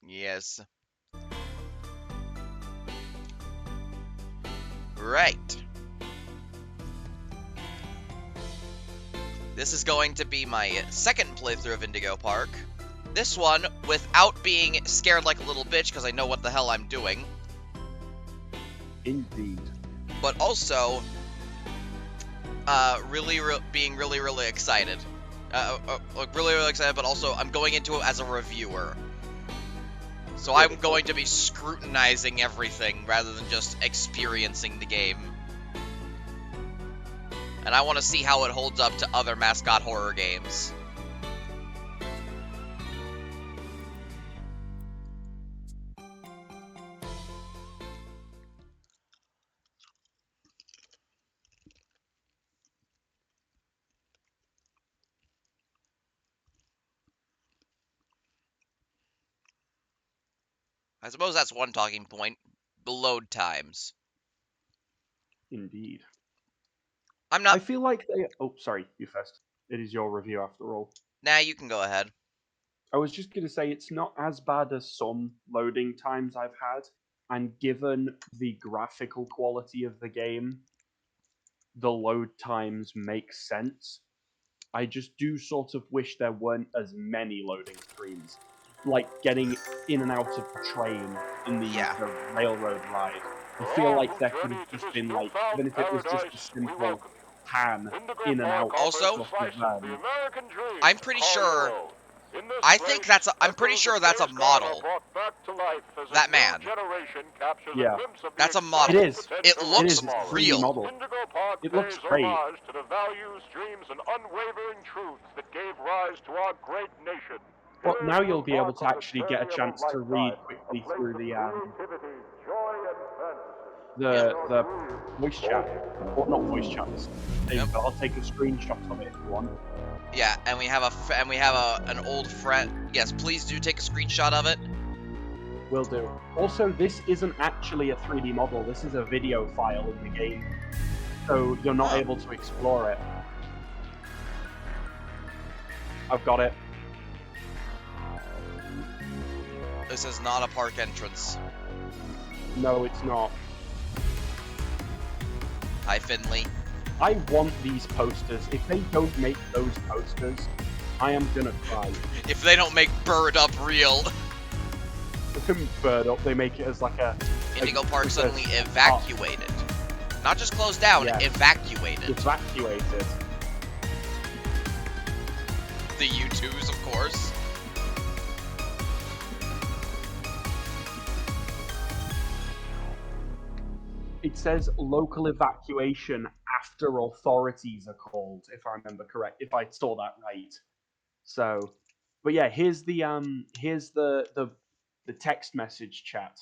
Yes. Right. This is going to be my second playthrough of Indigo Park. This one without being scared like a little bitch because I know what the hell I'm doing. Indeed. But also, being really excited. Really excited, but also I'm going into it as a reviewer. So I'm going to be scrutinizing everything rather than just experiencing the game. And I want to see how it holds up to other mascot horror games. I suppose that's one talking point. The load times. Indeed. I'm I not... feel like they. Oh, sorry, you first. It is your review after all. Nah, you can go ahead. I was just going to say it's not as bad as some loading times I've had, and given the graphical quality of the game, the load times make sense. I just do sort of wish there weren't as many loading screens, like getting in and out of the train in Yeah. the railroad ride. I feel like there could have just been like, even if it was just a simple pan in and out Also, sort of I'm pretty sure... I'm pretty sure that's a model. That man. yeah, That's a it model. is. It It looks is. It's a 3D real. model. It looks great. To the values, dreams, and unwavering truths that gave rise to our great nation. Well, now you'll be able to actually get a chance to read quickly through the voice chat, or not voice chat. Yep. But I'll take a screenshot of it if you want. Yeah, and we have an old friend. Yes, please do take a screenshot of it. Will do. Also, this isn't actually a 3D model. This is a video file in the game, so you're not able to explore it. I've got it. This is not a park entrance. No, it's not. Hi, Finley. I want these posters. If they don't make those posters, I am gonna cry. If they don't make Bird Up real. Bird Up, they make it as like a... Indigo Park suddenly evacuated. Not just closed down, yeah. Evacuated. Evacuated. The U2s, of course. It says local evacuation after authorities are called, if I remember correct, if I saw that right. So, but yeah, here's the text message chat.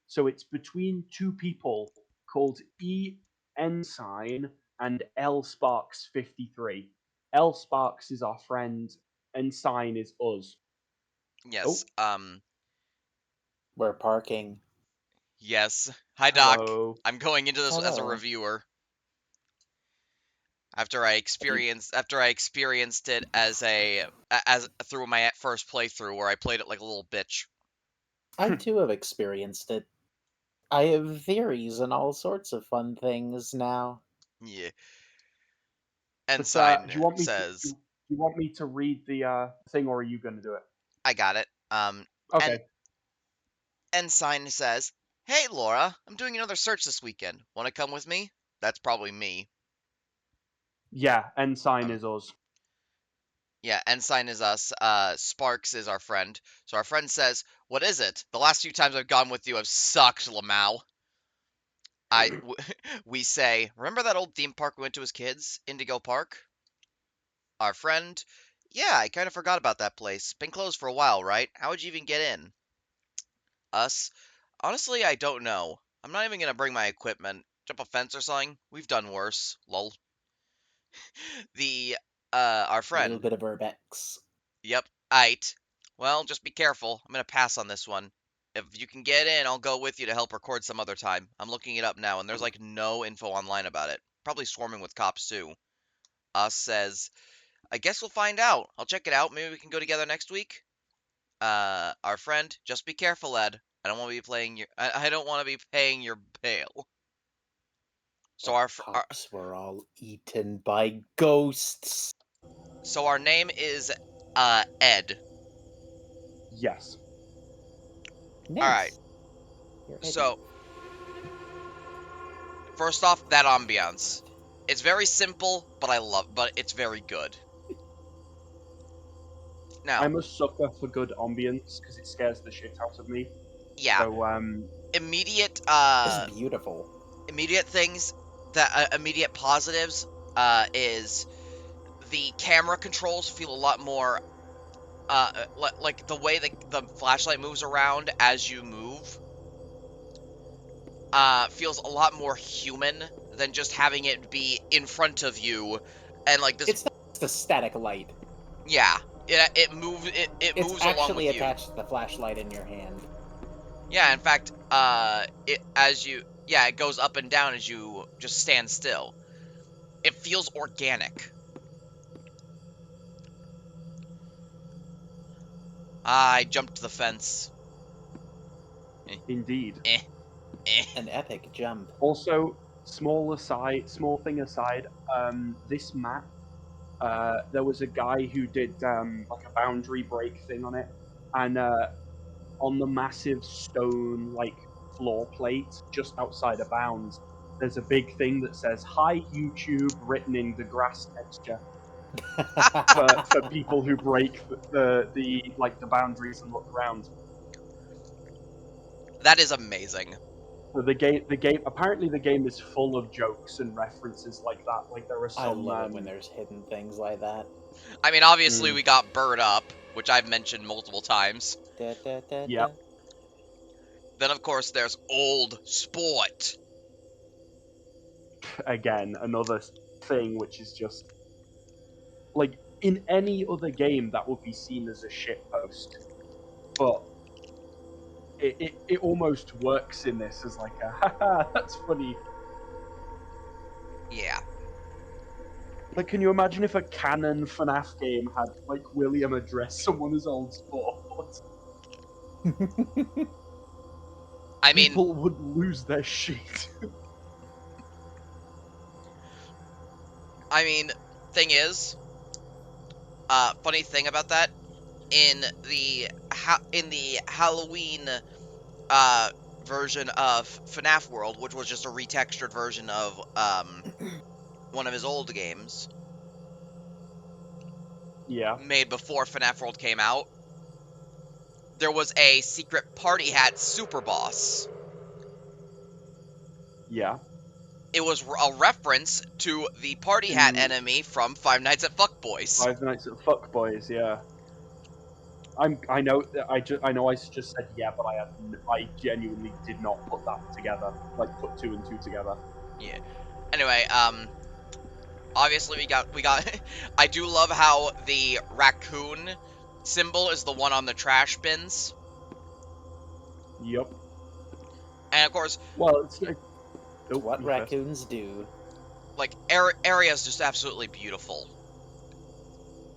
So it's between two people called E Ensign and L Sparks 53. L Sparks is our friend, Ensign is us. Yes, We're parking. Yes. Hi, Doc. Hello. I'm going into this as a Hello. reviewer. After I experienced it as through my first playthrough where I played it like a little bitch. I too have experienced it. I have theories and all sorts of fun things now. Yeah. But, Ensign do you want me says, to, do you want me to read the thing, or are you going to do it? I got it. Okay. And Ensign says, "Hey, Laura, I'm doing another search this weekend. Want to come with me?" That's probably me. Yeah, Ensign is us. Yeah, Ensign is us. Sparks is our friend. So our friend says, "What is it? The last few times I've gone with you have sucked, Lamau." We say, "Remember that old theme park we went to as kids? Indigo Park?" Our friend, "Yeah, I kind of forgot about that place. Been closed for a while, right? How would you even get in?" Us, "Honestly, I don't know. I'm not even gonna bring my equipment. Jump a fence or something? We've done worse. Lol." Our A little friend, bit of urbex. "Yep, aight. Well, just be careful. I'm gonna pass on this one. If you can get in, I'll go with you to help record some other time. I'm looking it up now, and there's like no info online about it. Probably swarming with cops too." Us says, "I guess we'll find out. I'll check it out. Maybe we can go together next week." our friend, just be careful, Ed. I don't want to be playing your. I don't want to be paying your bail. So The pups were all eaten by ghosts. so our name is Ed. Yes. All right. Nice. You're Eddie. So first off, that ambiance. It's very simple, but it's very good. Now, I'm a sucker for good ambience because it scares the shit out of me. yeah, So immediate It's beautiful. immediate things immediate positives is the camera controls feel a lot more like the way the flashlight moves around as you move feels a lot more human than just having it be in front of you and like this. It's not just a static light. Yeah, it It's moves along actually with you. attached to the flashlight in your hand. Yeah, in fact, it goes up and down as you just stand still. It feels organic. I jumped the fence. Eh, indeed. eh, eh. An epic jump. Also, small thing aside, this map, there was a guy who did like a boundary break thing on it, and on the massive stone like floor plate just outside of bounds, there's a big thing that says "Hi YouTube" written in the grass texture for people who break the like the boundaries and look around. That is amazing. So the game apparently the game is full of jokes and references like that. Like there are I some love it when there's hidden things like that. I mean, obviously mm, we got Bird Up, which I've mentioned multiple times. Da, da, da, yep. da. Then of course there's Old Sport. Again, another thing which is just like in any other game that would be seen as a shit post, but it almost works in this as like a haha, that's funny. Yeah. Like, can you imagine if a canon FNAF game had like William address someone as Old Sport? I mean, People would lose their shit. I mean, thing is, funny thing about that in the Halloween uh version of FNAF World, which was just a retextured version of one of his old games Yeah, made before FNAF World came out, there was a secret party hat super boss. yeah. It was a reference to the party hat To enemy from Five Nights at Fuckboys. Five Nights at Fuck Boys, yeah. I know I know I just said yeah, but I genuinely did not put that together. Like put two and two together. Yeah. Anyway, obviously we got I do love how the raccoon symbol is the one on the trash bins. Yep. And of course, Well, it's oh, What you first. raccoons do. like area is just absolutely beautiful.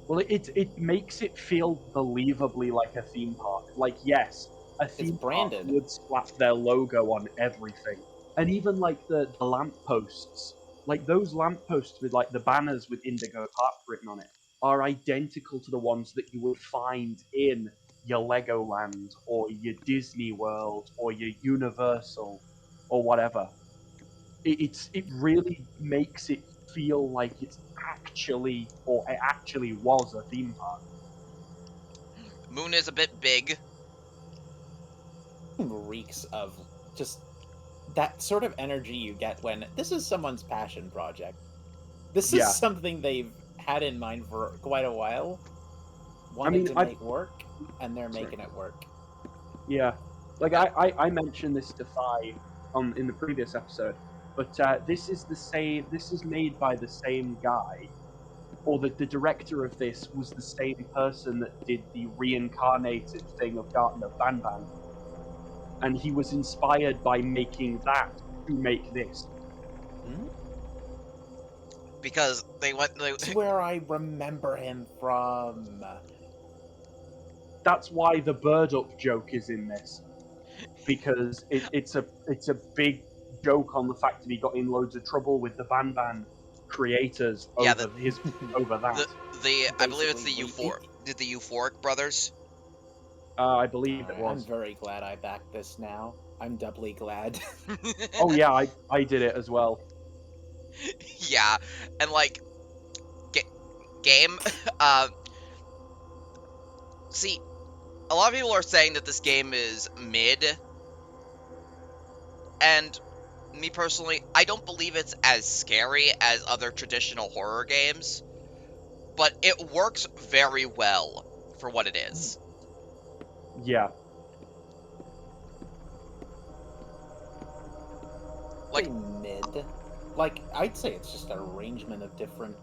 Well, it makes it feel believably like a theme park. Like, yes, a It's theme park branded. would slap their logo on everything, and even like the lampposts, like those lampposts with like the banners with Indigo Park written on it, are identical to the ones that you would find in your Legoland or your Disney World or your Universal or whatever. It really makes it feel like it's actually or it actually was a theme park. Moon is a bit big. Reeks of just that sort of energy you get when this is someone's passion project. This is Yeah, something they've had in mind for quite a while, I wanted mean, to I make work, and they're sorry, making it work. yeah, like I mentioned this to Fi in the previous episode, but this is the same. This is made by the same guy, or the director of this was the same person that did the reincarnated thing of Garten of Banban, and he was inspired by making that to make this. Hmm? Because they went It's where I remember him from. that's why the bird up joke is in this, because it's a big joke on the fact that he got in loads of trouble with the Ban creators Yeah, over that. the I believe it's Basically, the Euphoric brothers. I believe it I'm was. very glad I backed this now. I'm doubly glad. Oh yeah, I did it as well. Yeah, and like game. Uh, see, a lot of people are saying that this game is mid, and me personally, I don't believe it's as scary as other traditional horror games, but it works very well for what it is. Yeah. Like, Say mid. Like, I'd say it's just an arrangement of different.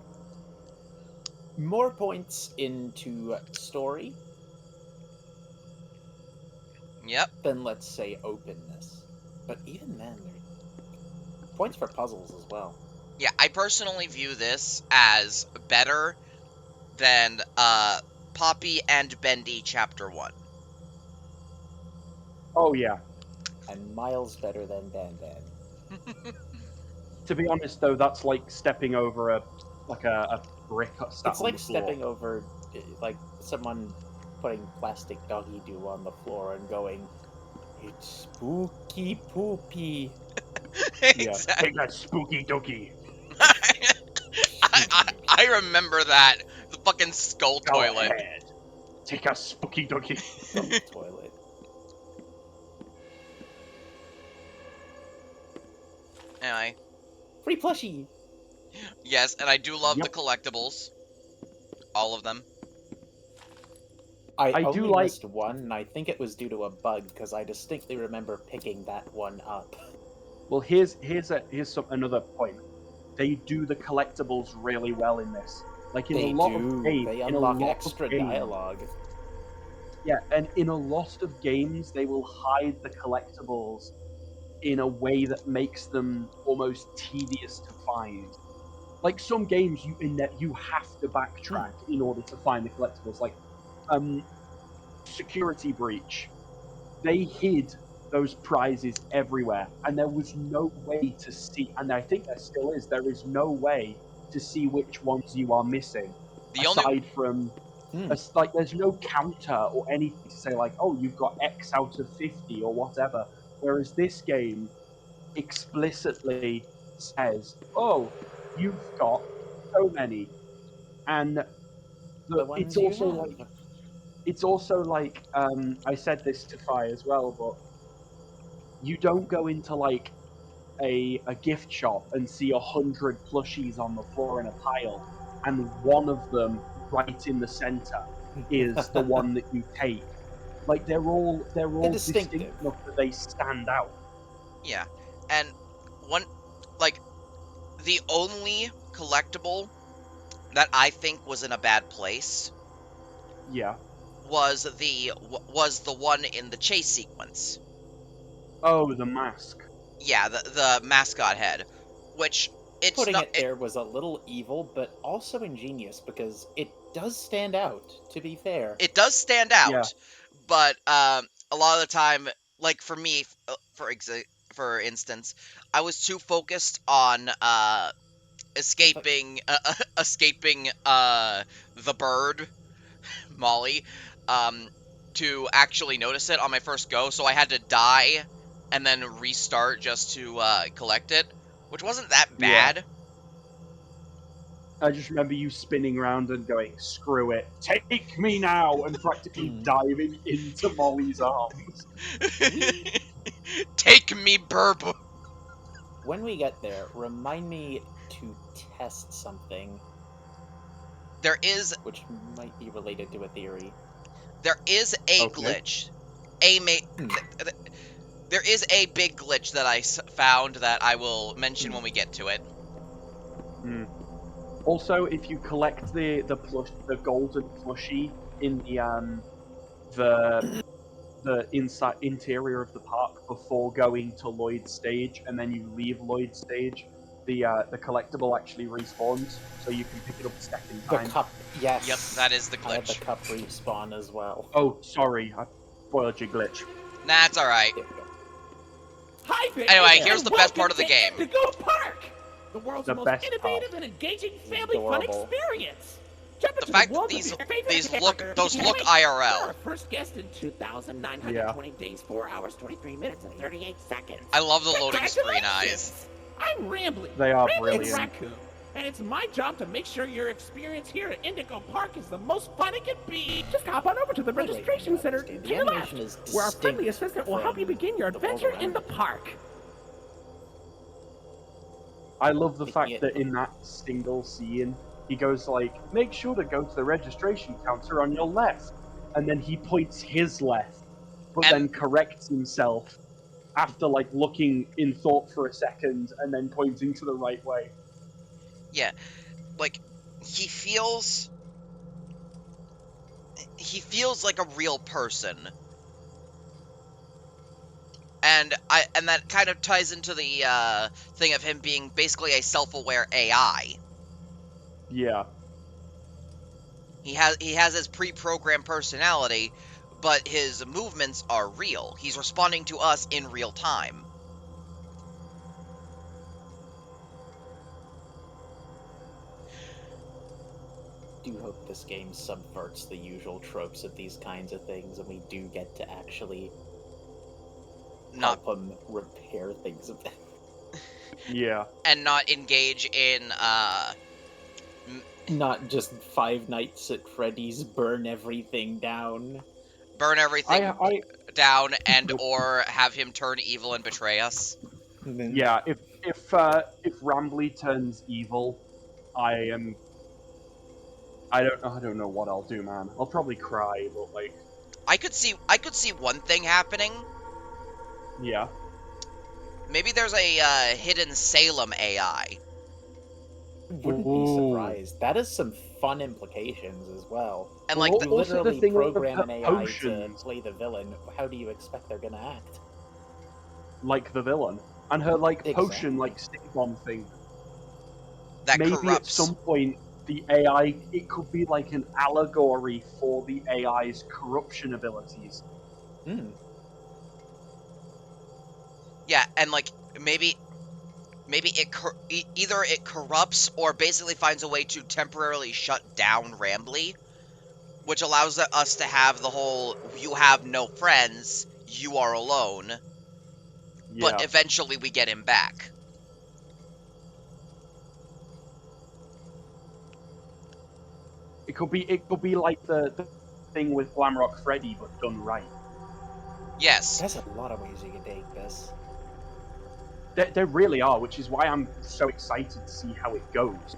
More points into story yep. than, let's say, openness. But even then, points for puzzles as well. Yeah, I personally view this as better than Poppy and Bendy Chapter 1. Oh yeah. And miles better than Dan Dan. To be honest though, that's like stepping over a brick sat It's on like the floor. stepping over, like, someone putting plastic doggy do on the floor and going, "It's spooky poopy." Yeah. Exactly. Take that spooky dookie. I remember that. The fucking skull Go toilet. ahead. Take a spooky dookie. Skull toilet. Anyway, Free plushie! yes, and I do love the Yep. collectibles. All of them. I I do only like- missed one, and I think it was due to a bug, because I distinctly remember picking that one up. Well, here's another point. They do the collectibles really well in this. Like in They a lot do. of games, They in a unlock lot extra of games, dialogue. yeah, and in a lot of games, they will hide the collectibles in a way that makes them almost tedious to find. Like some games, you have to backtrack in order to find the collectibles. Like, Security Breach, they hid those prizes everywhere, and there was no way to see. And I think there still is. There is no way to see which ones you are missing, The only aside from like there's no counter or anything to say like, oh, you've got X out of 50 or whatever. Whereas this game explicitly says, oh, you've got so many, and The it's ones you also like have. I said this to Fi as well, but you don't go into like a gift shop and see 100 plushies on the floor in a pile, and one of them right in the center is the one that you take. Like they're all distinctive. distinct enough that they stand out. yeah, and one like the only collectible that I think was in a bad place Yeah. was the one in the chase sequence. Oh, the mask. Yeah, the mascot head, which it's Putting not it there was a little evil, but also ingenious, because it does stand out, to be fair. it does stand Yeah. out, but a lot of the time, like for me, for instance, I was too focused on escaping escaping the bird Molly, um, to actually notice it on my first go, so I had to die and then restart just to collect it, which wasn't that Yeah. bad. I just remember you spinning around and going, screw it, take me now, and practically diving into Molly's arms. Take me, burb. When we get there, remind me to test something, There is which might be related to a theory. a Okay. glitch, there is a big glitch that I found that I will mention when we get to it. Also, if you collect the golden plushie in the interior of the park before going to Lloyd's stage, and then you leave Lloyd's stage, the collectible actually respawns, so you can pick it up a second The time. cup, yes. Yep, that is the I had the glitch. cup respawn as well. Oh, sorry, I spoiled your glitch. Nah, it's alright. There we go. Hi there! Anyway, here's and the best part welcome of the to game. Indigo Park! The world's The most best innovative part. and engaging family fun Adorable. experience! Jump The into fact that world of your favorite these character. look You're IRL. our first guest in 2,920 days, 4 hours, 23 minutes, and 38 seconds. I love the loading screen Congratulations! eyes. I'm Rambly. They are Rambly brilliant. Raccoon. And it's my job to make sure your experience here at Indigo Park is the most fun it can be. Just hop on over to the By the way, registration from center what I to understand, your the left, animation is where our friendly distinct assistant will help you from begin your the world adventure in around the you. park. I love the fact Yeah. that in that single scene, he goes like, make sure to go to the registration counter on your left. And then he points his left, but And- then corrects himself after like looking in thought for a second and then pointing to the right way. Yeah, like he feels like a real person. And that kind of ties into the thing of him being basically a self-aware AI. Yeah. He has his pre-programmed personality, but his movements are real. He's responding to us in real time. I do hope this game subverts the usual tropes of these kinds of things, and we do get to actually Not help him repair things. Yeah. and not engage in Not just Five Nights at Freddy's burn everything down. burn everything I down and or have him turn evil and betray us. yeah, if Rambly turns evil, I don't know what I'll do, man. I'll probably cry, but like I could see one thing happening. yeah. Maybe there's a hidden Salem AI. Wouldn't be Ooh. surprised. That has some fun implications as well. And Well, like You also the literally thing with the program an AI to potions, play the villain. How do you expect they're gonna act? like the villain, and her like potion Exactly. like stick bomb thing. that Maybe at corrupts. some point the AI, it could be like an allegory for the AI's corruption abilities. Hmm. Yeah, and like maybe either it corrupts or basically finds a way to temporarily shut down Rambly, which allows us to have the whole "you have no friends, you are alone," but Yeah. eventually we get him back. It could be like the thing with Glamrock Freddy, but done right. Yes, There's a lot of ways you can take this. There really are, which is why I'm so excited to see how it goes.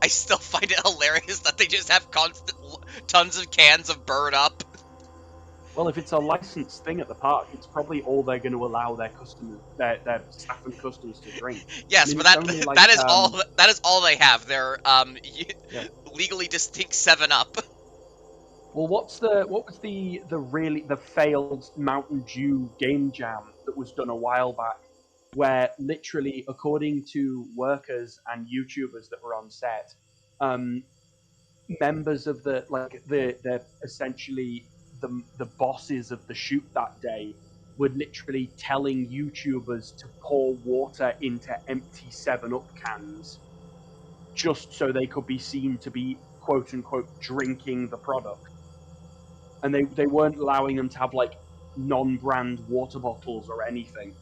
I still find it hilarious that they just have tons of cans of Bird Up. Well, if it's a licensed thing at the park, it's probably all they're going to allow their customers, their staff and customers to drink. Yes, I mean, but it's only like, that is all they have. Their Yeah. legally distinct 7-Up. Well, what was the failed Mountain Dew game jam that was done a while back, where literally, according to workers and YouTubers that were on set, members of they're essentially the bosses of the shoot that day were literally telling YouTubers to pour water into empty 7-Up cans just so they could be seen to be quote unquote drinking the product. And they weren't allowing them to have like non-brand water bottles or anything.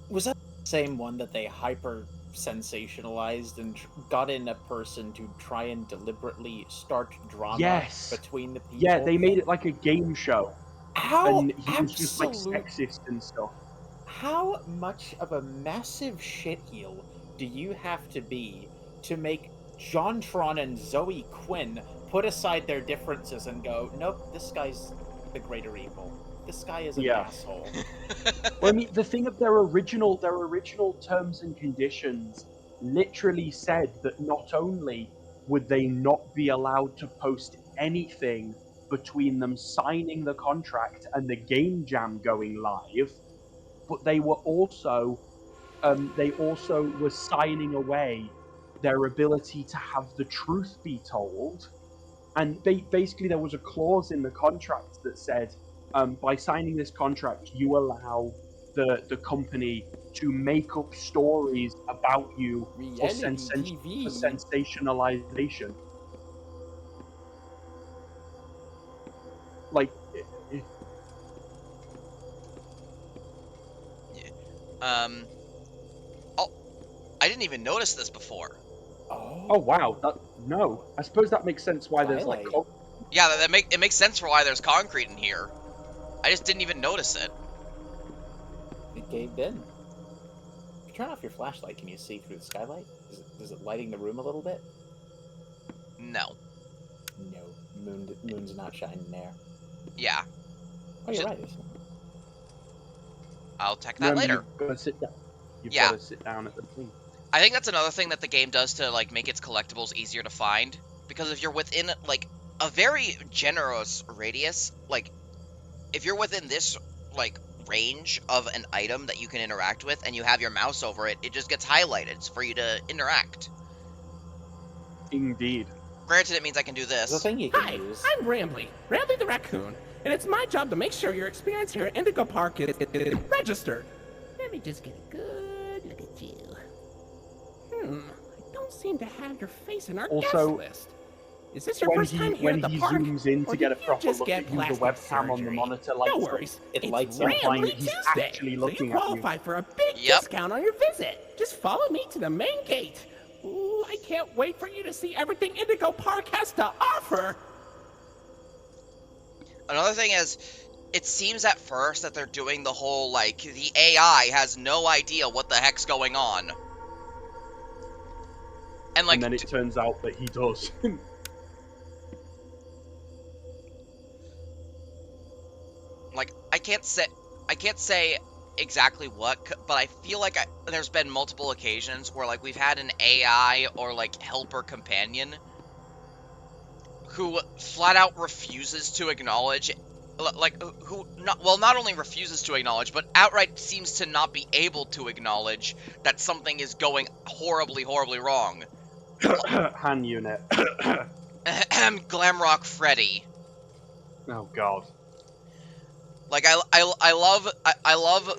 Was that the same one that they hyper sensationalized and got in a person to try and deliberately start drama Yes. between the people? Yeah, they made it like a game show, How and he was just like absolute sexist and stuff. How much of a massive shitheel do you have to be to make Jontron and Zoe Quinn put aside their differences and go, nope, this guy's the greater evil. This guy is an Yeah. asshole. Well, I mean, the thing of their original terms and conditions literally said that not only would they not be allowed to post anything between them signing the contract and the game jam going live, but they were also they also were signing away their ability to have the truth be told. And basically, there was a clause in the contract that said, by signing this contract, you allow the company to make up stories about you for, Reality for TV. sensationalization. Like, Um. Oh, I didn't even notice this before. oh wow, no. I suppose that makes sense why there's like Twilight. Yeah, it makes sense for why there's concrete in here. I just didn't even notice it. It caved in. If you turn off your flashlight, can you see through the skylight? Is it lighting the room a little bit? No. No. Moon's not shining there. Yeah. Oh, you're Just, right. I'll check that remember, later. you've got to sit down. You've Yeah. got to sit down at the thing. I think that's another thing that the game does to like make its collectibles easier to find, because if you're within like a very generous radius, like if you're within this like range of an item that you can interact with and you have your mouse over it, it just gets highlighted for you to interact. Indeed. Granted, it means I can do There's a this. thing you can Hi, use. I'm Rambly the raccoon, and it's my job to make sure your experience here at Indigo Park is registered. Let me just get a good look at you. I don't seem to have your face in our Also, guest list. Is this your first time here when at the he park? zooms in or to get a did you proper just look get at you, the plastic webcam on the surgery? monitor No lights up. worries, It it's lights up. implying Rambly that he's Tuesday, actually so looking you at you. qualify for a big Yep. discount on your visit. Just follow me to the main gate. Ooh, I can't wait for you to see everything Indigo Park has to offer. Another thing is, it seems at first that they're doing the whole like the AI has no idea what the heck's going on. And like And then it turns out that he does. like I can't say exactly what, but I feel like there's been multiple occasions where like we've had an AI or like helper companion who flat out refuses to acknowledge, like who not only refuses to acknowledge, but outright seems to not be able to acknowledge that something is going horribly wrong. Hand unit. Glamrock Freddy. Oh god. Like I love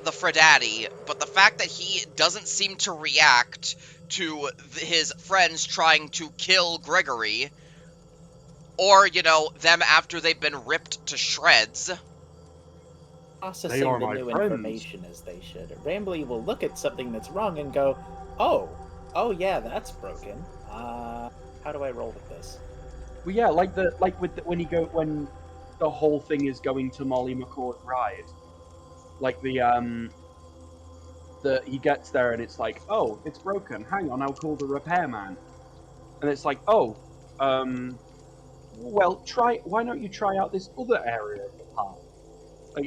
the Fredaddy, but the fact that he doesn't seem to react to his friends trying to kill Gregory, or you know them after they've been ripped to shreds. They Processing are the my new friends. information as they should. Rambly will look at something that's wrong and go, oh yeah, that's broken. How do I roll with this? Well, yeah, like when the whole thing is going to Molly McCord ride, like the he gets there and it's like, oh, it's broken. Hang on, I'll call the repairman. And it's like, oh, well, why don't you try out this other area of the park? Like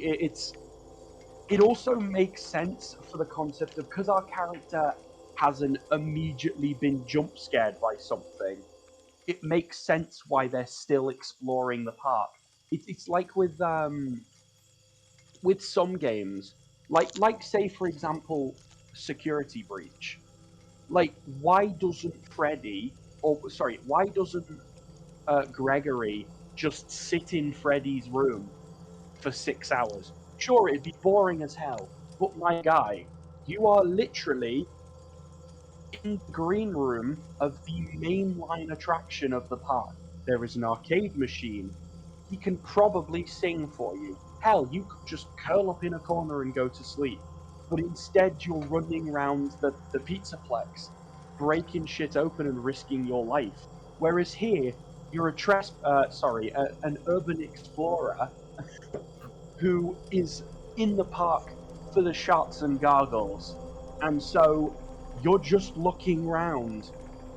it also makes sense for the concept of, because our character hasn't immediately been jump scared by something, it makes sense why they're still exploring the park. It's like with some games, like say for example, Security Breach. Like, why doesn't why doesn't Gregory just sit in Freddy's room for 6 hours? Sure, it'd be boring as hell, but my guy, you are literally in the green room of the mainline attraction of the park. There is an arcade machine. He can probably sing for you. Hell, you could just curl up in a corner and go to sleep. But instead, you're running around the Pizzaplex, breaking shit open and risking your life. Whereas here, you're an urban explorer who is in the park for the shots and gargles, and so you're just looking around,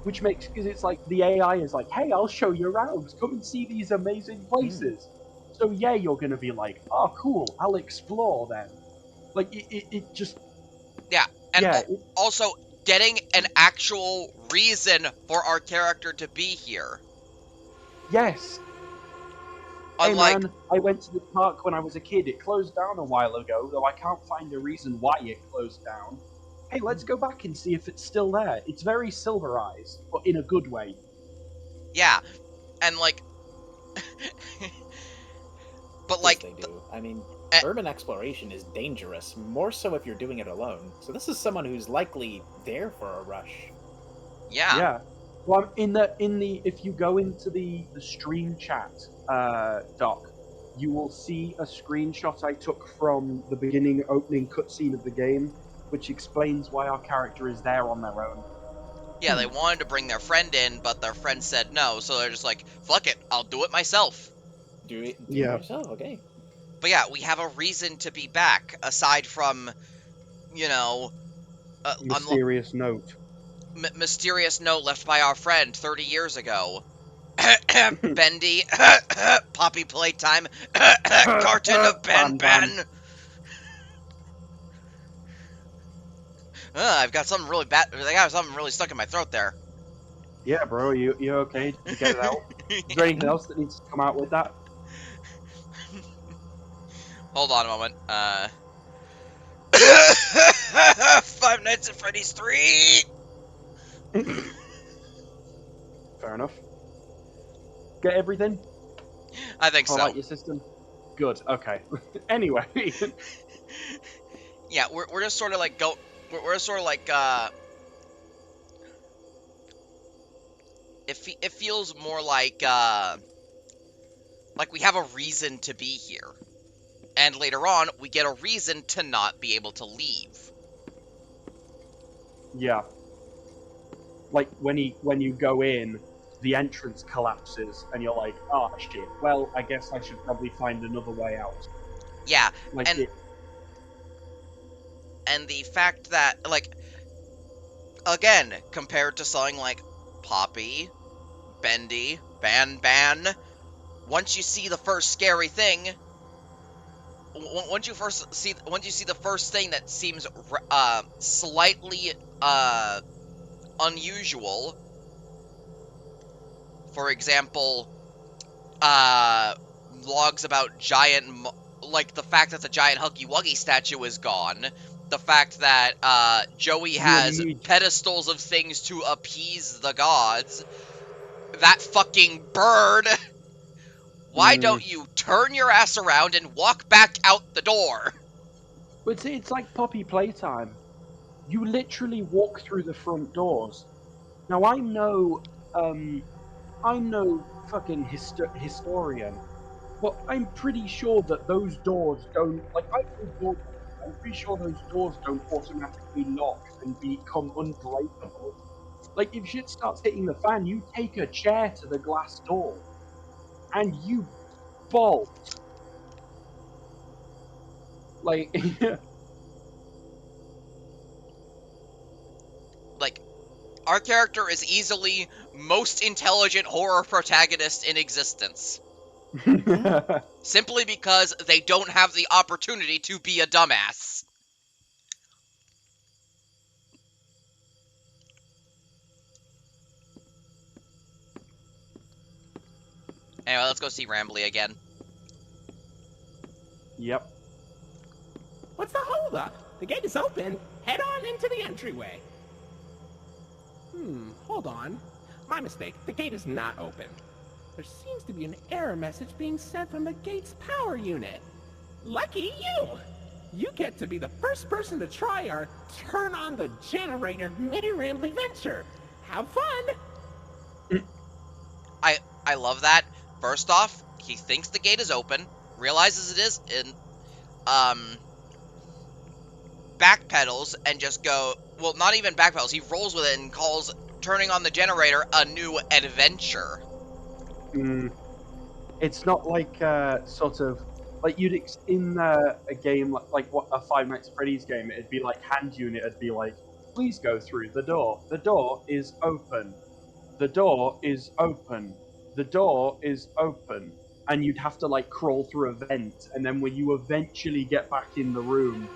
which makes, because it's like the AI is like, hey, I'll show you around, come and see these amazing places. So yeah, you're gonna be like, oh cool, I'll explore then. Like it just Yeah, and yeah also getting an actual reason for our character to be here. yes. Hey Unlike, man, I went to the park when I was a kid. It closed down a while ago, though I can't find a reason why it closed down. hey, let's go back and see if it's still there. It's very Silver Eyes, but in a good way. Yeah, and like, but Of course like, they do. I mean, eh, urban exploration is dangerous, more so if you're doing it alone. So this is someone who's likely there for a rush. yeah, Yeah. Well, in the if you go into the stream chat doc, you will see a screenshot I took from the beginning opening cutscene of the game, which explains why our character is there on their own. yeah. They wanted to bring their friend in, but their friend said no, so they're just like, fuck it, I'll do it myself. Do it Yeah. yourself, okay? But yeah, we have a reason to be back aside from, you know, Mysterious note. mysterious note left by our friend 30 years ago. Bendy, Poppy playtime, carton of Ben Ban ban. Ben. I've got something really bad. I got something really stuck in my throat there. Yeah, bro, you okay? Did you get it out? Is there anything else that needs to come out with that? Hold on a moment. Five Nights at Freddy's 3. Fair enough. Get everything? I think I like so. your system. Good. Okay. Anyway. Yeah, we're just sort of like we're sort of like it feels more like we have a reason to be here. And later on, we get a reason to not be able to leave. Yeah. Like when you go in, the entrance collapses, and you're like, "Oh shit! Well, I guess I should probably find another way out." Yeah, Like and it. and the fact that like again, compared to something like Poppy, Bendy, Ban, once you see the first scary thing, once you see the first thing that seems slightly unusual, for example, uh logs about like the fact that the giant Huggy Wuggy statue is gone, the fact that Joey You has immediately. pedestals of things to appease the gods, that fucking bird. Why don't you turn your ass around and walk back out the door? But it's like Poppy playtime. You literally walk through the front doors. Now um, I'm no fucking historian, but I'm pretty sure that those doors don't like I know doors. I'm pretty sure those doors don't automatically lock and become unbreakable. Like if shit starts hitting the fan, you take a chair to the glass door and you bolt. Like Like, our character is easily most intelligent horror protagonist in existence. Simply because they don't have the opportunity to be a dumbass. Anyway, let's go see Rambly again. Yep. What's the holdup? The gate is open. Head on into the entryway. Hold on. My mistake. The gate is not open. There seems to be an error message being sent from the gate's power unit. Lucky you! You get to be the first person to try our turn on the generator mini rambling venture. Have fun! I love that. First off, he thinks the gate is open, realizes it is, and backpedals and just well, not even backpedals, he rolls with it and calls turning on the generator a new adventure. It's not like sort of like in a game like what a Five Nights at Freddy's game. It'd be like hand unit. It'd be like, please go through the door. The door is open. The door is open. The door is open. And you'd have to like crawl through a vent, and then when you eventually get back in the room,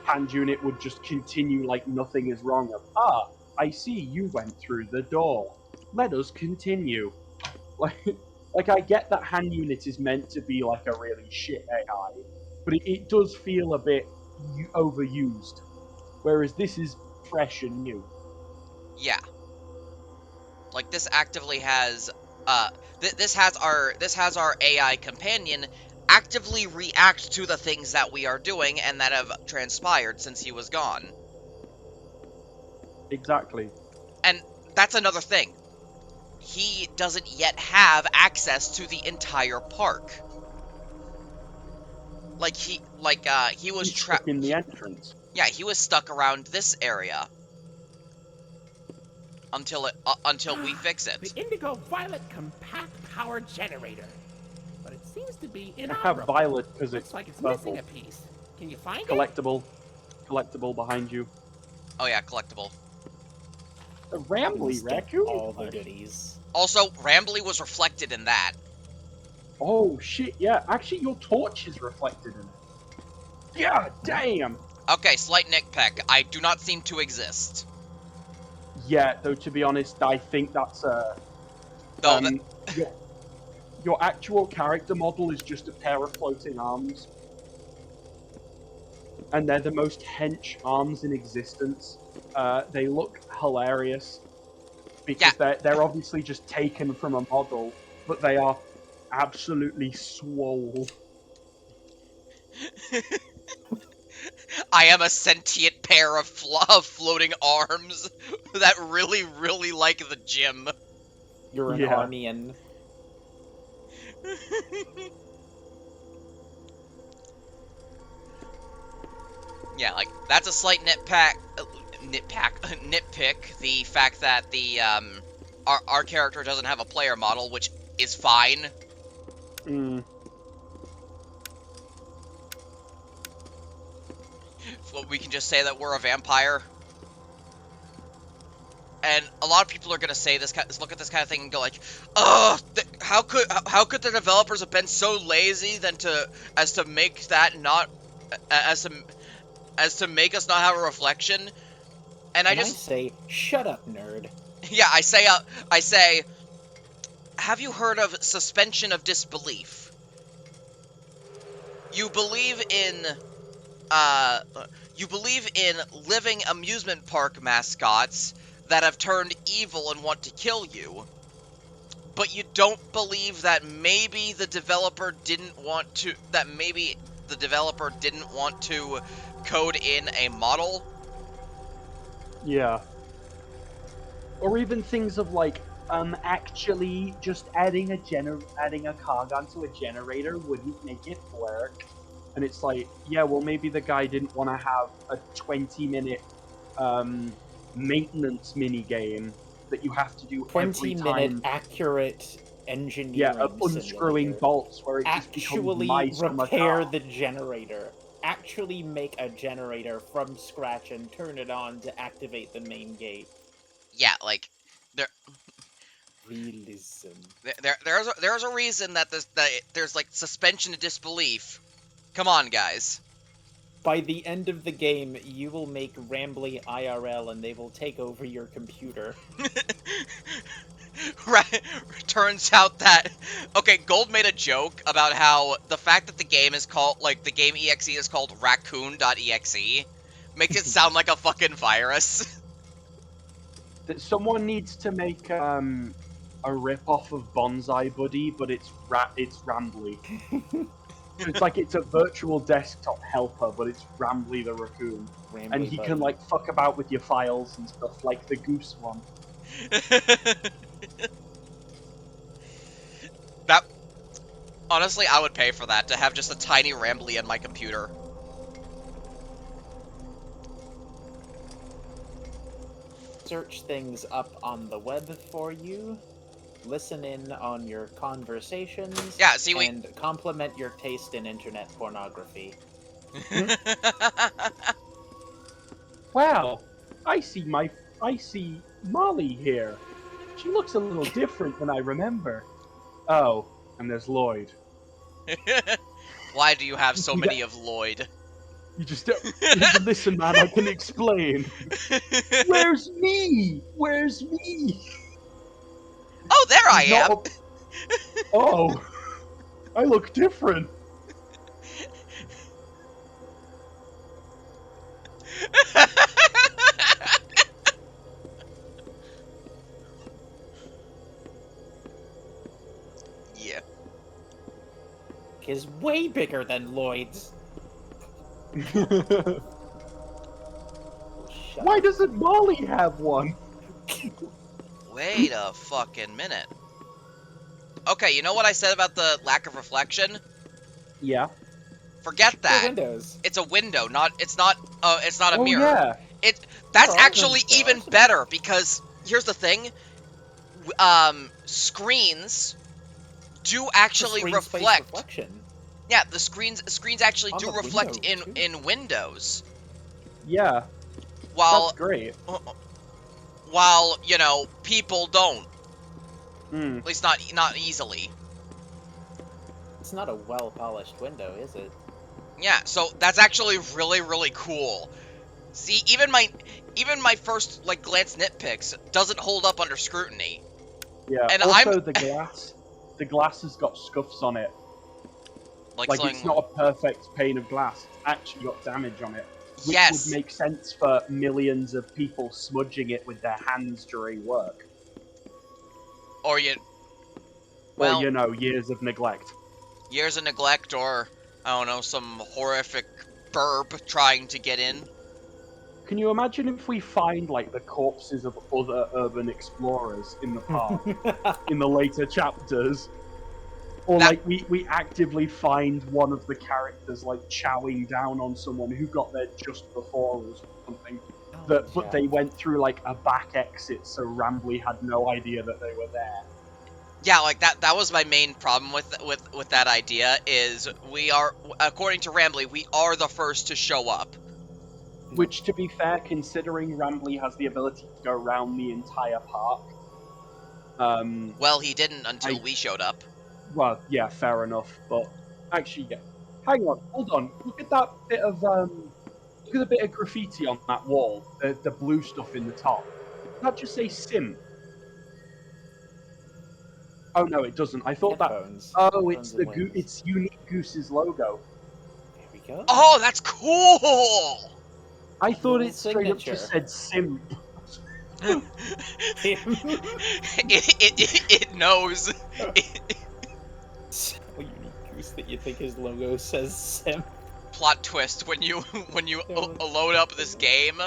hand unit would just continue like nothing is wrong. I see you went through the door. Let us continue. Like, like I get that hand unit is meant to be like a really shit AI, but it does feel a bit overused. Whereas this is fresh and new. Yeah. Like, this actively has, this has our AI companion actively react to the things that we are doing and that have transpired since he was gone. Exactly. And that's another thing. He doesn't yet have access to the entire park. Like, he was He's stuck trapped. in the entrance. Yeah, he was stuck around this area until we fix The it. Indigo Violet Compact Power Generator. But it seems to be I have inoperable. violet because Looks it's like it's purple. missing a piece. Can you find it? Collectible. Collectible behind you. Oh yeah, collectible. A rambly Must get raccoon? all the goodies. Also, Rambly was reflected in that. Oh shit, yeah. Actually, your torch is reflected in it. Yeah, damn! Okay, slight nitpick. I do not seem to exist. Yeah, though to be honest, I think that's No, um your actual character model is just a pair of floating arms. And they're the most hench arms in existence. They look hilarious yeah. because they're obviously just taken from a model, but they are absolutely swole. I am a sentient pair of floating arms that really, really like the gym. You're an Yeah. Armian. Yeah, like, that's a slight nitpick. The fact that our character doesn't have a player model, which is fine. Mm. We can just say that we're a vampire. And a lot of people are gonna say look at this kind of thing and go like, "Ugh, how could the developers have been so lazy as to make that not as to make us not have a reflection?" And I say, shut up, nerd. yeah, I say, have you heard of suspension of disbelief? You believe in uh, you believe in living amusement park mascots that have turned evil and want to kill you, but you don't believe that maybe the developer didn't want to code in a model. Yeah. Or even things of like, actually just adding a cog onto a generator wouldn't make it work. And it's like, yeah, well maybe the guy didn't want to have a 20-minute maintenance mini game that you have to do every 20-minute time. accurate engineering Yeah, of unscrewing simulator. bolts where it just becomes Actually mice from a repair car. the generator. Actually make a generator from scratch and turn it on to activate the main gate. Yeah, like there Realism. there's a reason that there's like suspension of disbelief. Come on, guys. By the end of the game, you will make Rambly IRL and they will take over your computer. Right. Turns out that Gold made a joke about how the fact that the game is called the game exe is called raccoon.exe makes it sound like a fucking virus. That someone needs to make a rip-off of Bonsai Buddy, but it's Rambly. So it's like it's a virtual desktop helper, but it's Rambly the raccoon. Rambly And he Buddy. can like fuck about with your files and stuff like the goose one. That honestly, I would pay for that, to have just a tiny Rambly in my computer. Search things up on the web for you. Listen in on your conversations. Yeah, see, and complement your taste in internet pornography. Wow, I see Molly here. She looks a little different than I remember. Oh, and there's Lloyd. Why do you have so many of Lloyd? You just listen, man. I can explain. Where's me? Where's me? Oh, there I He's not am. Oh, I look different. dick is way bigger than Lloyd's. Shut Why up. doesn't Molly have one? Wait a fucking minute. Okay, you know what I said about the lack of reflection? Yeah. Forget They're that. windows. It's a window, it's not a Oh mirror. yeah. That's Oh, actually there are even some better because here's the thing. Screens do actually screen space reflect. reflection. Yeah, the screens actually On do the reflect window, too. in windows. Yeah. While That's great. you know, people don't. Hmm. At least not easily. It's not a well-polished window, is it? Yeah, so that's actually really, really cool. See, even my first like glance nitpicks doesn't hold up under scrutiny. Yeah. And I'm Also, the glass has got scuffs on it. like Like, something. it's not a perfect pane of glass. It's actually got damage on it. Which would Yes. make sense for millions of people smudging it with their hands during work. Or you. Or, Well, you know, years of neglect. years of neglect, or I don't know, some horrific burb trying to get in. Can you imagine if we find, like, the corpses of other urban explorers in the park in the later chapters? Or, That- like, we actively find one of the characters, like, chowing down on someone who got there just before us or something. But they went through, like, a back exit, so Rambly had no idea that they were there. Yeah, like that was my main problem with that idea is we are, according to Rambly, we are the first to show up. Which, to be fair, considering Rambly has the ability to go around the entire park, Well, he didn't until I- we showed up. well, yeah, fair enough. But actually, yeah. Hang on, hold on. Look at that bit of look at the bit of graffiti on that wall. The blue stuff in the top. Does that just say Sim? Oh no, it doesn't. I thought that. Headphones. Oh, Headphones it's and the wings. it's Unique Goose's logo. There we go. Oh, that's cool! I thought Little it straight up signature. just said Sim. It knows. So unique goose that you think his logo says Sim. Plot twist when you Yeah, load up this game,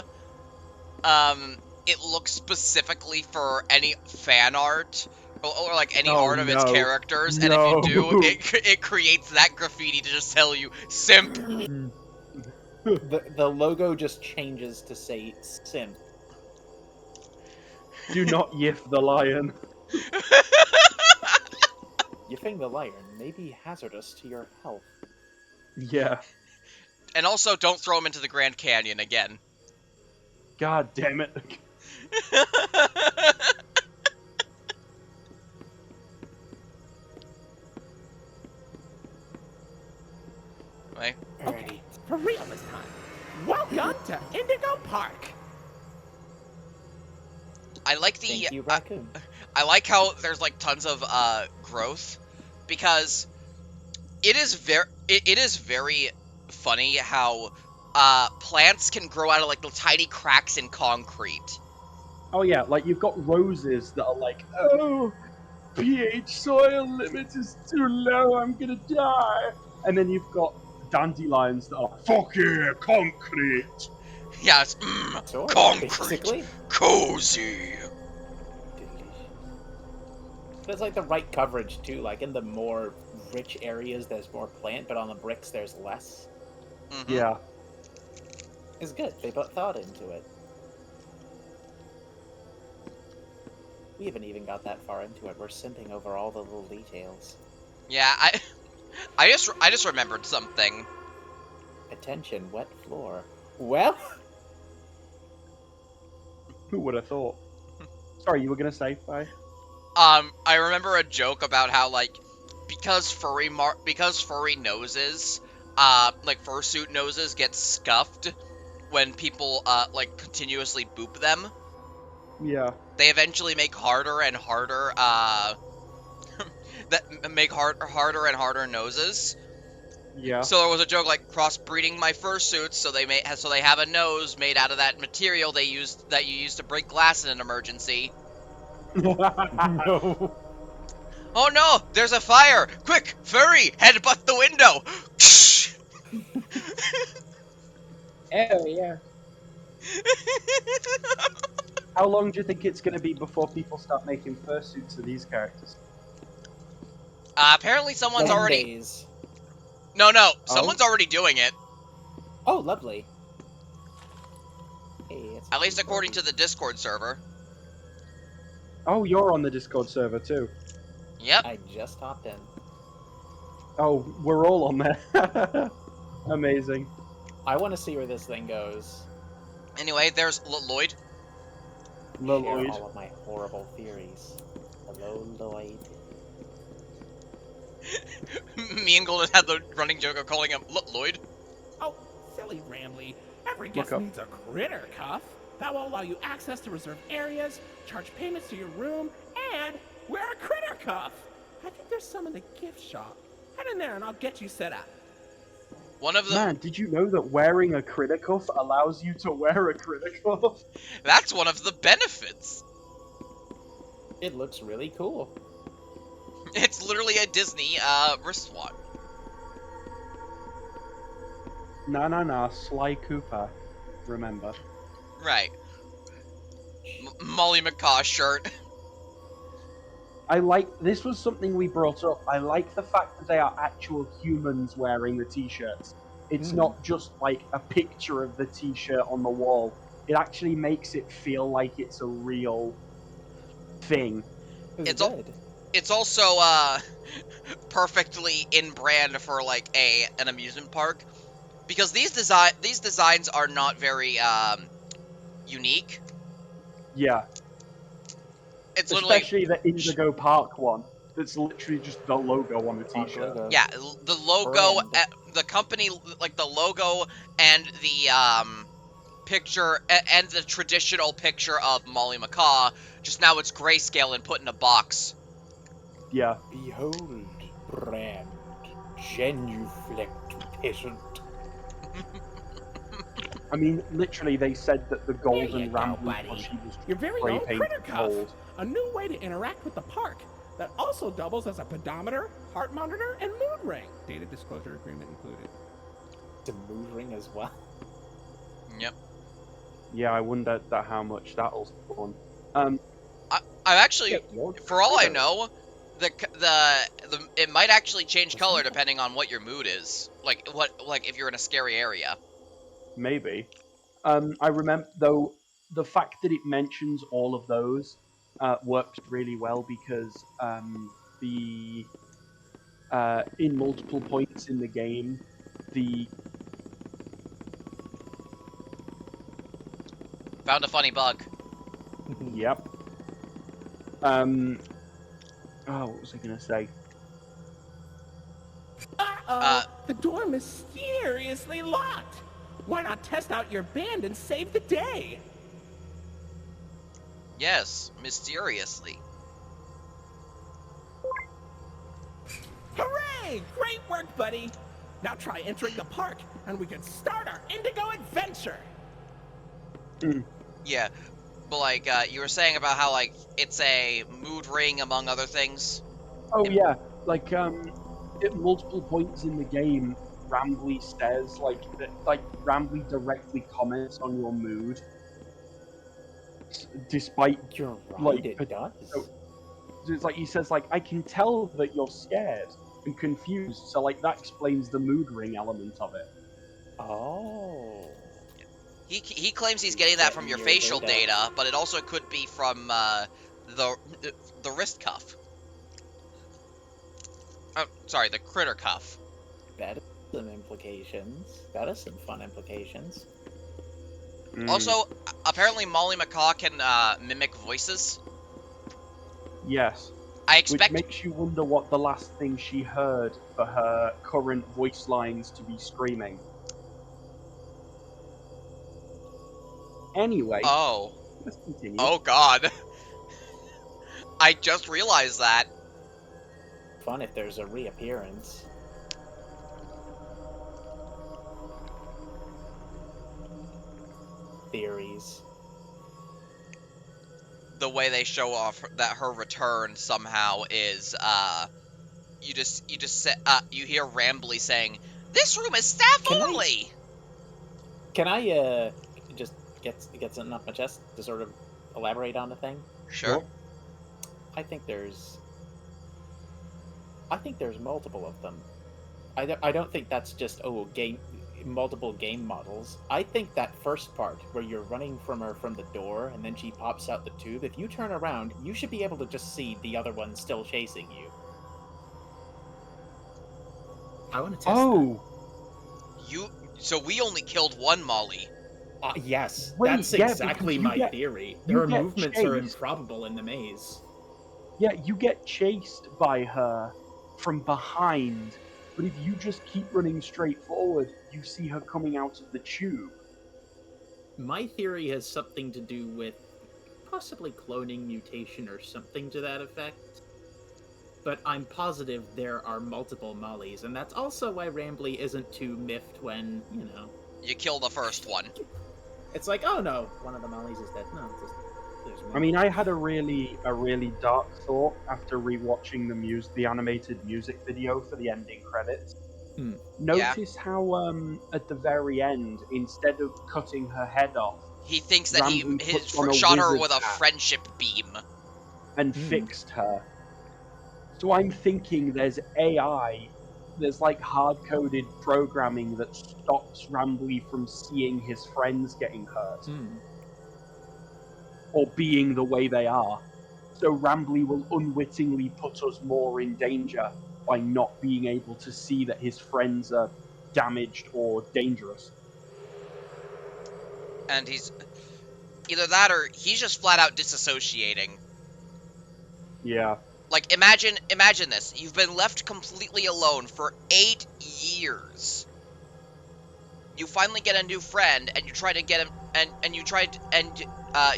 it looks specifically for any fan art or like any Oh, art of its no. characters, and if No. you do, it creates that graffiti to just tell you simp. The logo just changes to say Sim. Do not yiff the lion. Yiffing the lion may be hazardous to your health. Yeah. And also, don't throw him into the Grand Canyon again. God damn it. Right. Alrighty. For real this time. Welcome to Indigo Park. I like the Thank you, Raccoon. I like how there's like tons of growth, because it is very funny how plants can grow out of like the tiny cracks in concrete. Oh yeah, like you've got roses that are like, oh, pH soil limit is too low, I'm gonna die. And then you've got dandelions that are, fuck yeah, concrete. Yeah, it's Sort of, concrete, basically. cozy. But it's like the right coverage too. Like in the more rich areas, there's more plant, but on the bricks, there's less. Mhm. Yeah. It's good. They put thought into it. We haven't even got that far into it. We're simping over all the little details. Yeah, I just remembered something. Attention, wet floor. Well, Who would have thought? Sorry, you were gonna say, bye? I remember a joke about how, like, because furry noses, like fursuit noses get scuffed when people, like, continuously boop them. Yeah. They eventually make harder and harder, that make harder and harder noses. Yeah. So there was a joke like crossbreeding my fursuits, so they have a nose made out of that material that you use to break glass in an emergency. no. Oh no, there's a fire! Quick, furry, headbutt the window! Oh yeah. How long do you think it's going to be before people start making fursuits of these characters? Apparently someone's 10 already... days. No, Oh, someone's already doing it. Oh, lovely. Hey, it's At a least cute according birdie. to the Discord server. oh, you're on the Discord server too. Yep. I just hopped in. Oh, we're all on there. Amazing. I want to see where this thing goes. Anyway, there's Lloyd. Share Lloyd. all of my horrible theories. Hello, Lloyd. Me and Golden had the running joke of calling him Lloyd. Oh, silly Ramley. Every Look guest up. needs a critter cuff. That will allow you access to reserved areas, charge payments to your room, and wear a critter cuff. I think there's some in the gift shop. Head in there and I'll get you set up. One of the... Man, did you know that wearing a critter cuff allows you to wear a critter cuff? That's one of the benefits. It looks really cool. It's literally a Disney, wristwatch. Nah, Sly Cooper. Remember. Right. Molly McCaw shirt. I like, this was something we brought up. I like the fact that they are actual humans wearing the t-shirts. It's not just like a picture of the t-shirt on the wall. It actually makes it feel like it's a real thing. It's It's good. It's also, perfectly in brand for, like, an amusement park. Because these designs are not very, unique. Yeah. It's literally... Especially the Indigo Park one. That's literally just the logo on the Park t-shirt. logo. Yeah, the logo, Brand. the company, like, the logo and the, picture, and the traditional picture of Molly McCaw, just now it's grayscale and put in a box. Yeah. Behold, brand. Genuflect peasant. I mean, literally, they said that the There golden you go, rambling buddy. plushie was Your very spray own painted critter cuff. gold. A new way to interact with the park that also doubles as a pedometer, heart monitor, and mood ring. Data disclosure agreement included. It's a mood ring as well. Yep. Yeah, I wonder how much that'll spawn. I actually, Get your for all I critter. know, it might actually change color depending on what your mood is. Like if you're in a scary area. Maybe. I remember though the fact that it mentions all of those works really well because the in multiple points in the game, the Found a funny bug. yep. Oh, what was I gonna say? Uh-oh! The door mysteriously locked! Why not test out your band and save the day? Yes, mysteriously. Hooray! Great work, buddy! Now try entering the park, and we can start our Indigo adventure! Yeah, but like you were saying about how like it's a mood ring among other things. Oh yeah, like at multiple points in the game, Rambly says like Rambly directly comments on your mood, despite You're right, like it does. it's like he says like I can tell that you're scared and confused, so like that explains the mood ring element of it. Oh. He claims he's getting that from your Getting your facial data. data, but it also could be from the wrist cuff. Oh, sorry, the critter cuff. That is some implications. That is some fun implications. Also, apparently Molly McCaw can mimic voices. Yes, I which expect makes you wonder what the last thing she heard for her current voice lines to be screaming. Anyway, Oh. let's continue. Oh god. I just realized that. Fun if there's a reappearance. Theories. the way they show off that her return somehow is you hear Rambly saying, "This room is staff Can I only." can I just get something off my chest to sort of elaborate on the thing? Sure. I think there's multiple of them. I don't think that's just multiple game models. I think that first part where you're running from her from the door and then she pops out the tube, if you turn around, you should be able to just see the other one still chasing you. I want to test Oh, So we only killed one Molly. that. Yes, Wait, that's yeah, exactly because you my get- theory. you Her get movements are chased. improbable in the maze. yeah, you get chased by her from behind, but if you just keep running straight forward, you see her coming out of the tube. My theory has something to do with possibly cloning, mutation, or something to that effect. But I'm positive there are multiple Mollys, and that's also why Rambly isn't too miffed when, You kill the first one. it's like, oh no, one of the Mollys is dead. No, there's more. I mean, I had a really dark thought after rewatching the animated music video for the ending credits. Hmm. Notice how at the very end, instead of cutting her head off, He thinks that he Rambly puts on a shot her with wizard's a hat friendship beam. and fixed her. So I'm thinking there's AI, there's like hard-coded programming that stops Rambly from seeing his friends getting hurt or being the way they are. So Rambly will unwittingly put us more in danger by not being able to see that his friends are damaged or dangerous. And he's either that or he's just flat out disassociating. Yeah. Like, imagine this. You've been left completely alone for 8 years. You finally get a new friend, and you try to get him, and you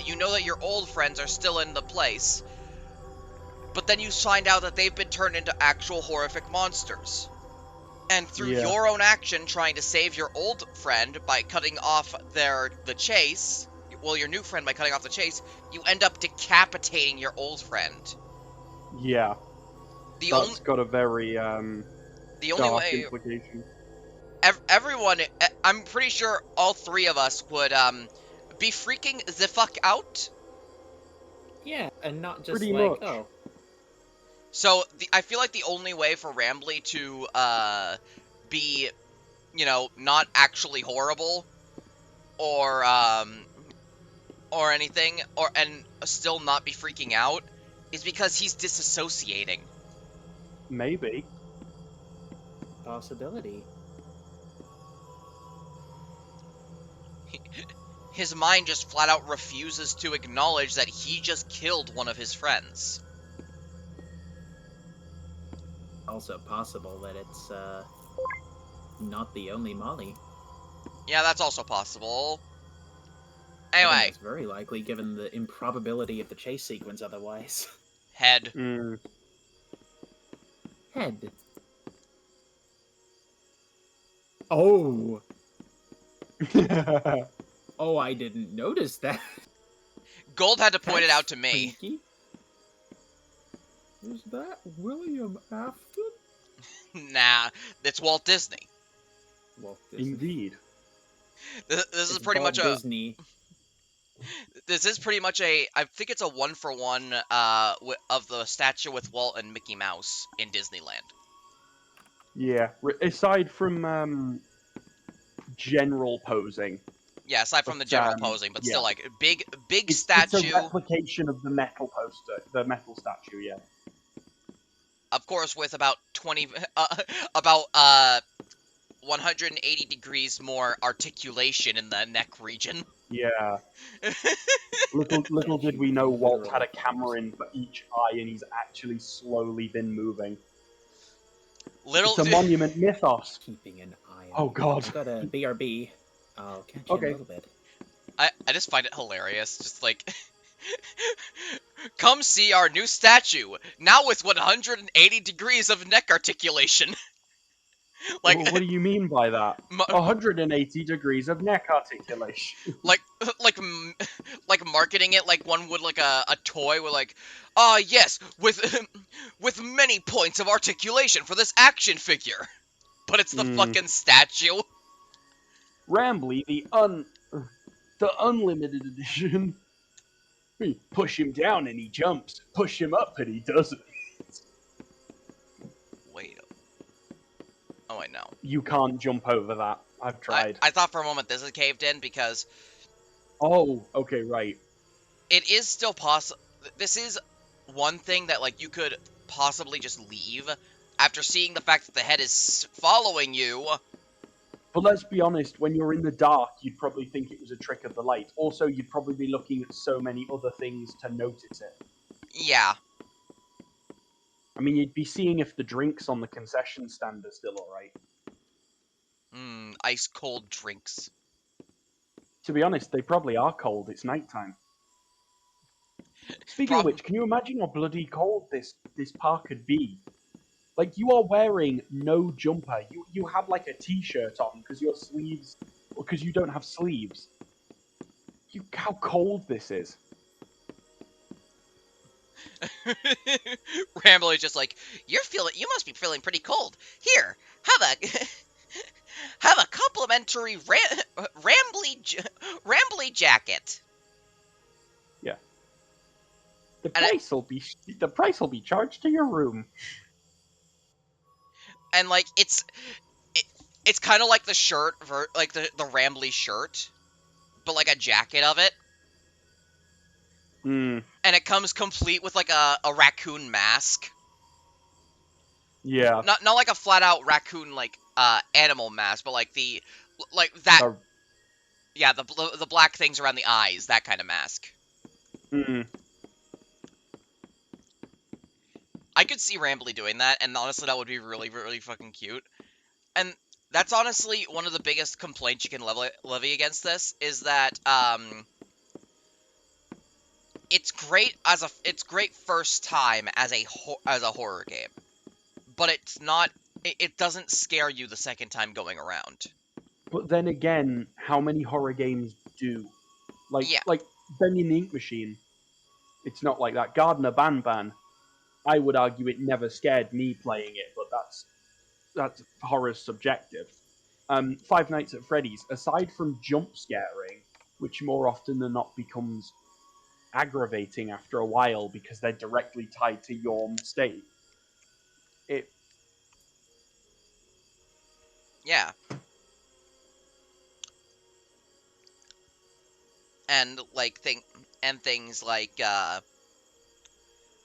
you know that your old friends are still in the place. But then you find out that they've been turned into actual horrific monsters. And through Yeah. your own action trying to save your old friend by cutting off the chase, your new friend by cutting off the chase, you end up decapitating your old friend. Yeah. The That's only got a very the only dark way implication. everyone, I'm pretty sure all three of us would be freaking the fuck out. Yeah, and not just Pretty like, much. oh, So I feel like the only way for Rambly to be, not actually horrible or anything and still not be freaking out is because he's disassociating. Maybe. possibility. His mind just flat out refuses to acknowledge that he just killed one of his friends. Also possible that it's not the only Molly. Yeah, that's also possible. I think Anyway, it's very likely given the improbability of the chase sequence otherwise. head. Head. Oh. Oh, I didn't notice that. Gold had to point it That's out to me. freaky. Is that William Afton? Nah, it's Walt Disney. Walt Disney. Indeed. This is It's pretty Walt much Disney. This is pretty much I think it's a 1-for-1 of the statue with Walt and Mickey Mouse in Disneyland. Yeah. Aside from general posing, Yeah, aside from the general posing, but still, yeah. like, big it's statue. a replication of the metal poster, the metal statue. Yeah. Of course, with about 180 degrees more articulation in the neck region. Yeah. Little did we know Walt had a camera in for each eye, and he's actually slowly been moving. Little It's a did- monument mythos. Keeping an eye on. Oh God. I've got a BRB. I'll catch you in Okay. a little bit. I just find it hilarious, just like, come see our new statue, now with 180 degrees of neck articulation. Like, What do you mean by that? mu- 180 degrees of neck articulation. like, like, like marketing it like one would like a toy with like, ah, yes, with with many points of articulation for this action figure, but it's the Mm. fucking statue. Rambly, the unlimited edition. You push him down and he jumps. Push him up and he doesn't. Wait. Oh wait, no. You can't jump over that. I've tried. I thought for a moment this is caved in because Oh, okay, right. it is still possible. This is one thing that like you could possibly just leave after seeing the fact that the head is following you. But let's be honest, when you're in the dark, you'd probably think it was a trick of the light. Also, you'd probably be looking at so many other things to notice it. Yeah. I mean, you'd be seeing if the drinks on the concession stand are still alright. Ice cold drinks. To be honest, they probably are cold. It's nighttime. Speaking of Prob- which, can you imagine how bloody cold this park could be? Like, you are wearing no jumper. You have like a t-shirt on because your sleeves, or because you don't have sleeves. How cold this is. Rambo is just like, you must be feeling pretty cold. Here, have a have a complimentary rambly jacket. Yeah. The And price will be charged to your room. and like it's kind of like the shirt like the rambly shirt, but like a jacket of it. Hmm. And it comes complete with like a raccoon mask. Yeah. Not like a flat out raccoon like animal mask, but like the like that Uh, yeah, the black things around the eyes, that kind of mask. hmm. I could see Rambly doing that, and honestly that would be really really fucking cute. And that's honestly one of the biggest complaints you can levy against this is that it's great first time as a horror game, but it doesn't scare you the second time going around. But then again, how many horror games do? Yeah, Like Benny the Ink Machine. It's not like that. Gardener Ban. I would argue it never scared me playing it, but that's horror's subjective. Five Nights at Freddy's, aside from jump scaring, which more often than not becomes aggravating after a while because they're directly tied to your mistake. It yeah, and things like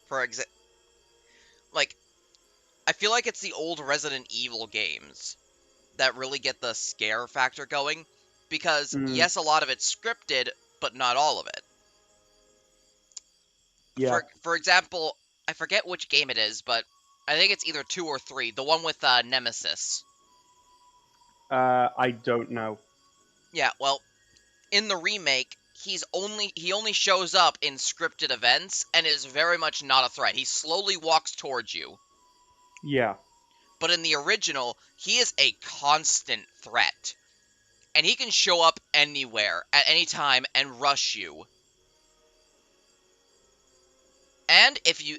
for example, like I feel like it's the old Resident Evil games that really get the scare factor going, because mm, yes, a lot of it's scripted, but not all of it. yeah, For example, I forget which game it is, but I think it's either 2 or 3. The one with Nemesis. I don't know. Yeah, well, in the remake, he only shows up in scripted events and is very much not a threat. He slowly walks towards you. Yeah, But in the original, he is a constant threat. And he can show up anywhere at any time and rush you. And if you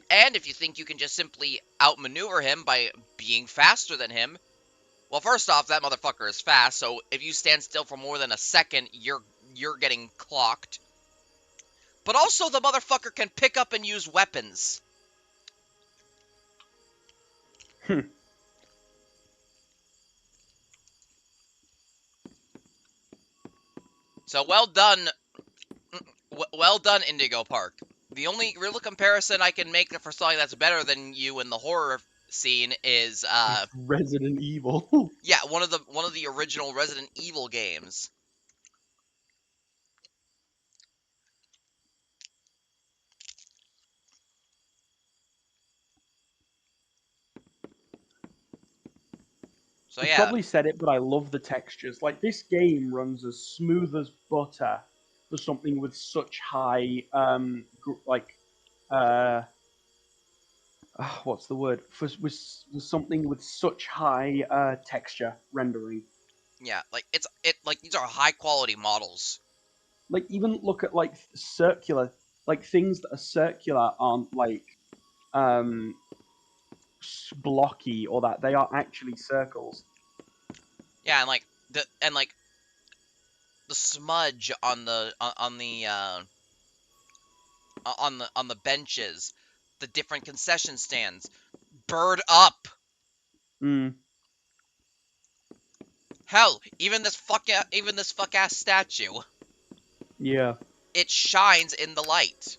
think you can just simply outmaneuver him by being faster than him, well, first off, that motherfucker is fast, so if you stand still for more than a second, you're getting clocked. But also, the motherfucker can pick up and use weapons. So well done, Indigo Park. The only real comparison I can make for something that's better than you in the horror scene is Resident Evil. yeah, one of the original Resident Evil games. So I've yeah, probably said it, but I love the textures. Like, this game runs as smooth as butter for something with such high, uh, what's the word for was something with such high texture rendering. Yeah, like these are high quality models. Like even look at like circular, like things that are circular aren't like um blocky or that they are actually circles. Yeah, and the smudge on the benches, the different concession stands, bird up. Mm, Hell, even this fuck ass statue, yeah, it shines in the light.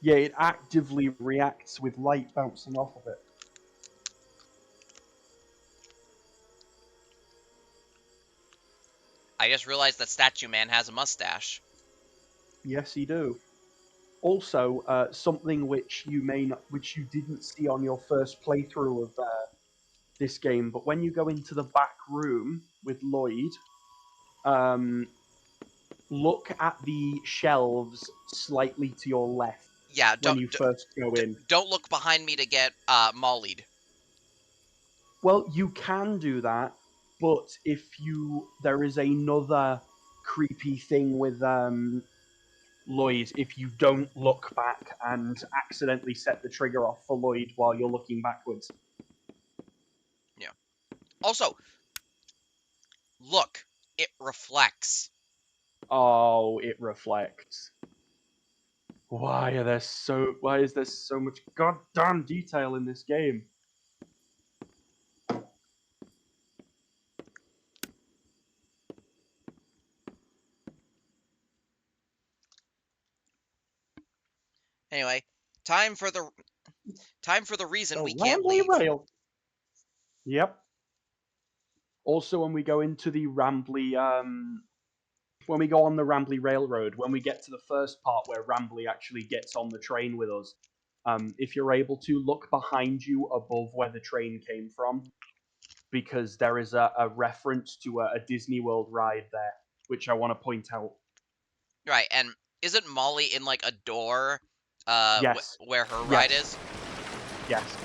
yeah. It actively reacts with light bouncing off of it. I just realized that Statue Man has a mustache. Yes, you do. Also, something which you may not, which you didn't see on your first playthrough of this game, but when you go into the back room with Lloyd, um, look at the shelves slightly to your left Yeah, when you first go in. don't look behind me to get mollied. Well, you can do that, but if you there is another creepy thing with Lloyd, if you don't look back and accidentally set the trigger off for Lloyd while you're looking backwards. Yeah. Also, look, it reflects. Oh, it reflects. Why is there so much goddamn detail in this game? Anyway, time for the reason The we can't rambly leave. rail. Yep. Also, when we go into the rambly, when we go on the rambly railroad, when we get to the first part where Rambly actually gets on the train with us, if you're able to look behind you above where the train came from, because there is a reference to a Disney World ride there, which I want to point out. Right, and isn't Molly in like a door Yes, where her ride yes, is? yes.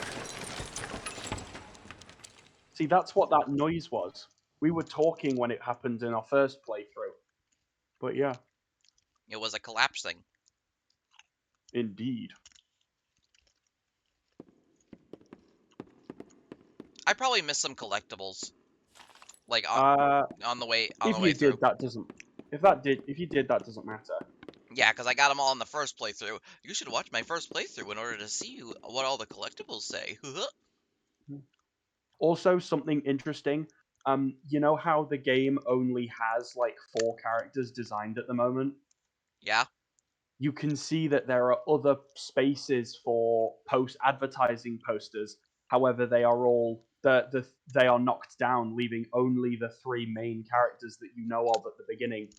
See, that's what that noise was. We were talking when it happened in our first playthrough. But yeah, It was a collapsing. indeed. I probably missed some collectibles, like Uh, on the if way you through. did, that doesn't. If you did, that doesn't matter. Yeah, because I got them all in the first playthrough. You should watch my first playthrough in order to see what all the collectibles say. Also, something interesting. You know how the game only has like 4 characters designed at the moment? Yeah, You can see that there are other spaces for post advertising posters. However, they are all they are knocked down, leaving only the 3 main characters that you know of at the beginning.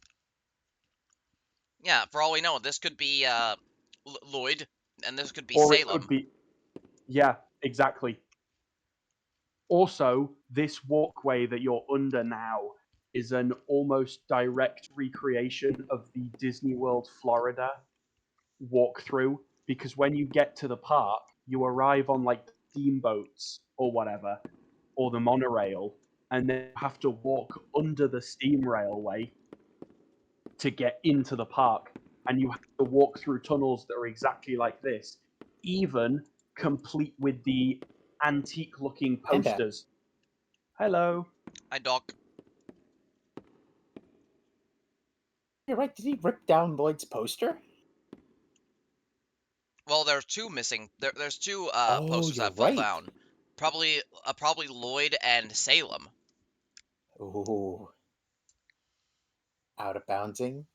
yeah. For all we know, this could be Lloyd, and this could be Or it could Salem. be, yeah, exactly. Also, this walkway that you're under now is an almost direct recreation of the Disney World Florida walkthrough, because when you get to the park, you arrive on like steamboats or whatever, or the monorail, and then you have to walk under the steam railway to get into the park. And you have to walk through tunnels that are exactly like this, even complete with the antique looking And that. posters. Hello. I doc. You're right. Did he rip down Lloyd's poster? Well, there's two missing. There's two Oh, posters you're that fell right. down. Probably Lloyd and Salem. Ooh, out of bouncing.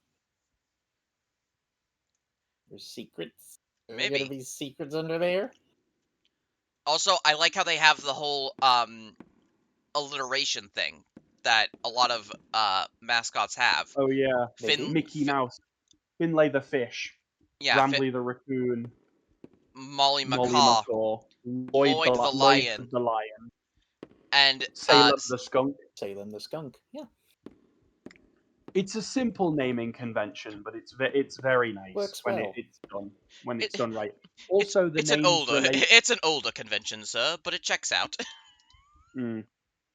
There's secrets. Are there gonna Maybe. be secrets under there? Also, I like how they have the whole alliteration thing that a lot of mascots have. Oh yeah, They Fin, do. Mickey Fin Mouse, Finlay the fish, yeah, Rambly the raccoon, Molly Molly Macaw, Macaw, Lloyd Lloyd the Lloyd lion, the lion, and Salem the skunk. Salem the skunk. Yeah. It's a simple naming convention, but it's very nice Works when well. it's done when it's It, done right. Also, the names relate. it's an older convention, sir, but it checks out. Mm.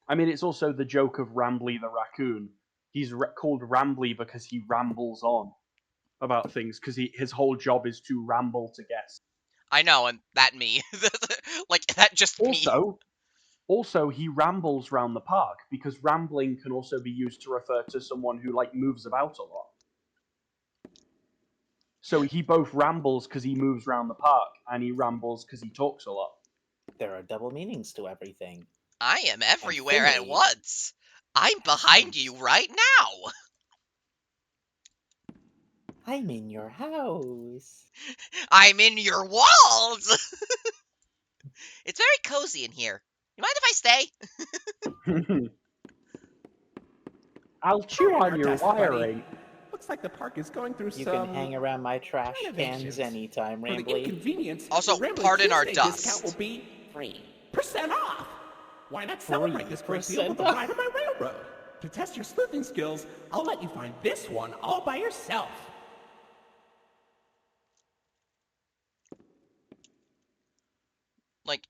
I mean, it's also the joke of Rambly the raccoon. He's called Rambly because he rambles on about things because his whole job is to ramble to guests. I know, and that me. Like, that just me. Also, he rambles round the park because rambling can also be used to refer to someone who like moves about a lot. So he both rambles because he moves around the park, and he rambles because he talks a lot. There are double meanings to everything. I am And everywhere at Finley once. I'm has behind you wings. right now. I'm in your house. I'm in your walls. It's very cozy in here. You mind if I stay? I'll chew Pardon on our your dust, buddy. wiring. Looks like the park is going through You some can hang around my trash cans renovations. anytime, For the Rambly. inconvenience, Also, the Rambling pardon our Tuesday discount will dust. be 3% off. Why not celebrate this great deal with 3% a off? ride on my railroad? To test your sleuthing skills, I'll let you find this one all by yourself. Like,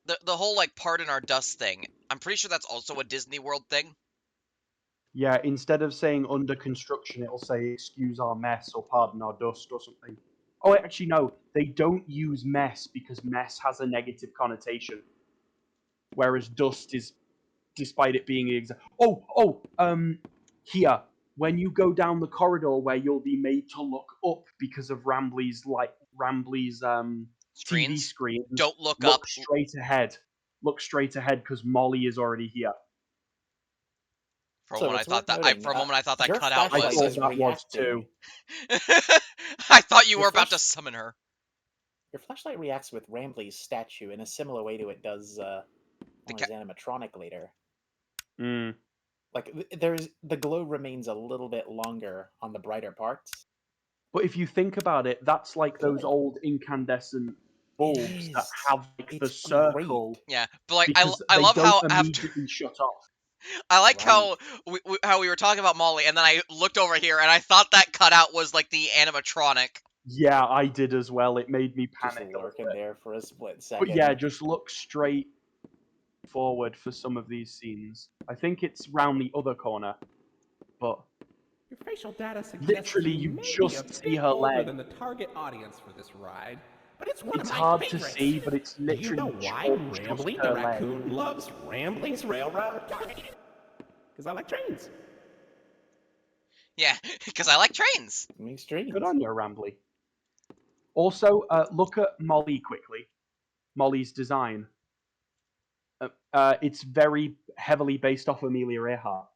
the whole, like, pardon our dust thing. I'm pretty sure that's also a Disney World thing. Yeah, instead of saying under construction, it'll say excuse our mess or pardon our dust or something. Oh, actually, no, they don't use mess because mess has a negative connotation, whereas dust is, despite it being exact. Here, when you go down the corridor where you'll be made to look up because of Rambly's TV Screens. screens, Don't look look up. straight ahead. Look straight ahead because Molly is already here. For a So moment, I it's thought worth that noting, for a moment I thought that your cutout I was. flashlight thought is that was too. reacting. I thought you Your were about to flash summon her. Your flashlight reacts with Rambly's statue in a similar way to it does The his animatronic later. Mm. Like there's the glow remains a little bit longer on the brighter parts. But if you think about it, that's like those Good. old incandescent It bulbs that is. have like the It's great. circle Yeah, but like because I they love don't how after immediately shut off. I like Right. how we were talking about Molly, and then I looked over here and I thought that cutout was like the animatronic. Yeah, I did as well. It made me Just panic a little lurking bit. there for a split But yeah, second. just look straight forward for some of these scenes. I think it's round the other corner, but Your facial data suggests literally you you may be a just see bit her older leg. than the target audience for this ride, but it's one of It's my hard to favorites. see, but it's Do you know literally why just Rambly the her leg. raccoon loves Rambling's Railroad? Because I like trains. Yeah, because I like trains. Makes Good dreams. on you, Rambly. Also, look at Molly quickly. Molly's design. It's very heavily based off Amelia Earhart.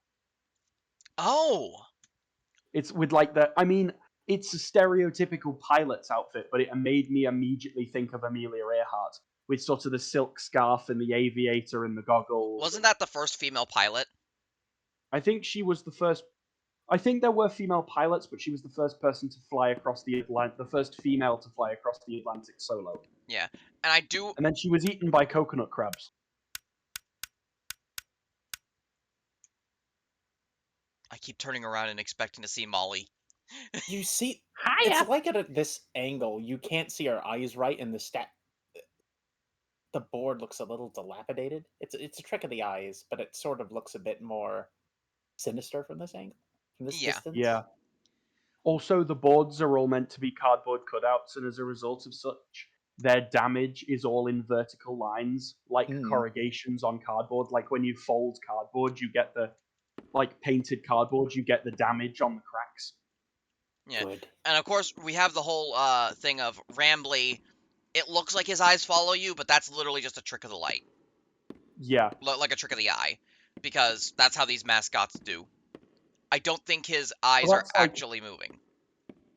Oh, It's with like the. I mean, it's a stereotypical pilot's outfit, but it made me immediately think of Amelia Earhart with sort of the silk scarf and the aviator and the goggles. wasn't that the first female pilot? I think she was the first. I think there were female pilots, but she was the first person to fly across the Atlantic, the first female to fly across the Atlantic solo. Yeah, and I do. And then she was eaten by coconut crabs. I keep turning around and expecting to see Molly. You see, Hiya! it's like at this angle, you can't see her eyes right, and the board looks a little dilapidated. It's a trick of the eyes, but it sort of looks a bit more sinister from this angle, from this Yeah, distance. Yeah. Also, the boards are all meant to be cardboard cutouts, and as a result of such, their damage is all in vertical lines, like Mm, corrugations on cardboard. Like when you fold cardboard, you get the like painted cardboard, you get the damage on the cracks. yeah, good. and of course we have the whole thing of Rambly. It looks like his eyes follow you, but that's literally just a trick of the light, Yeah, like a trick of the eye, because that's how these mascots do. I don't think his well, eyes are that's like actually moving.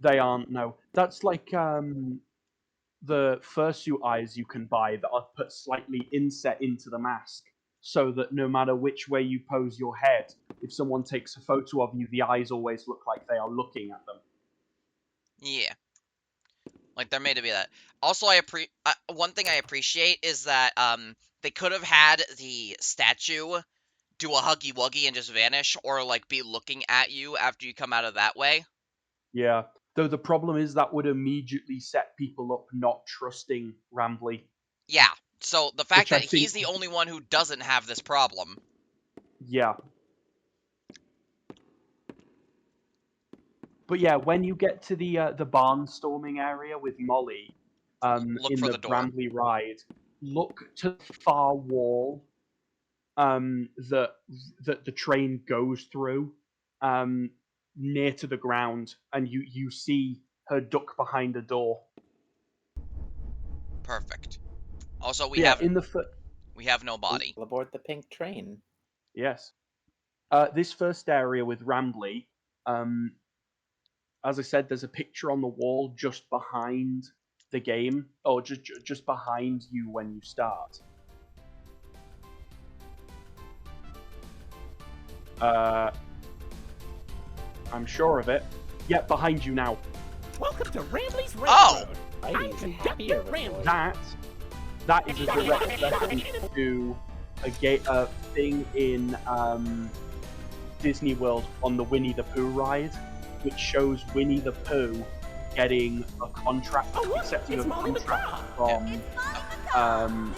they aren't. No, that's like the fursuit eyes you can buy that are put slightly inset into the mask, so that no matter which way you pose your head, if someone takes a photo of you, the eyes always look like they are looking at them. Yeah, like they're made to be that. Also, one thing I appreciate is that they could have had the statue do a huggy wuggy and just vanish, or like be looking at you after you come out of that way. Yeah. Though the problem is that would immediately set people up not trusting Rambly. Yeah. So the fact Which I that he's think- the only one who doesn't have this problem. Yeah. But yeah, when you get to the barnstorming area with Molly, Look in for the the door. Bramley ride, look to the far wall that the train goes through, near to the ground, and you see her duck behind a door. Perfect. Also, we Yeah, have in the we have no body. Aboard the pink train. yes, this first area with Rambly, as I said, there's a picture on the wall just behind the game, or just behind you when you start. I'm sure of it. Yeah, behind you now. Welcome to Rambley's Railroad. Oh! I'm Heidi's Conductor happier with Rambley. That is a direct reference to a thing in Disney World on the Winnie the Pooh ride, which shows Winnie the Pooh getting a contract, Oh, look, accepting it's a Molly contract McGraw. from From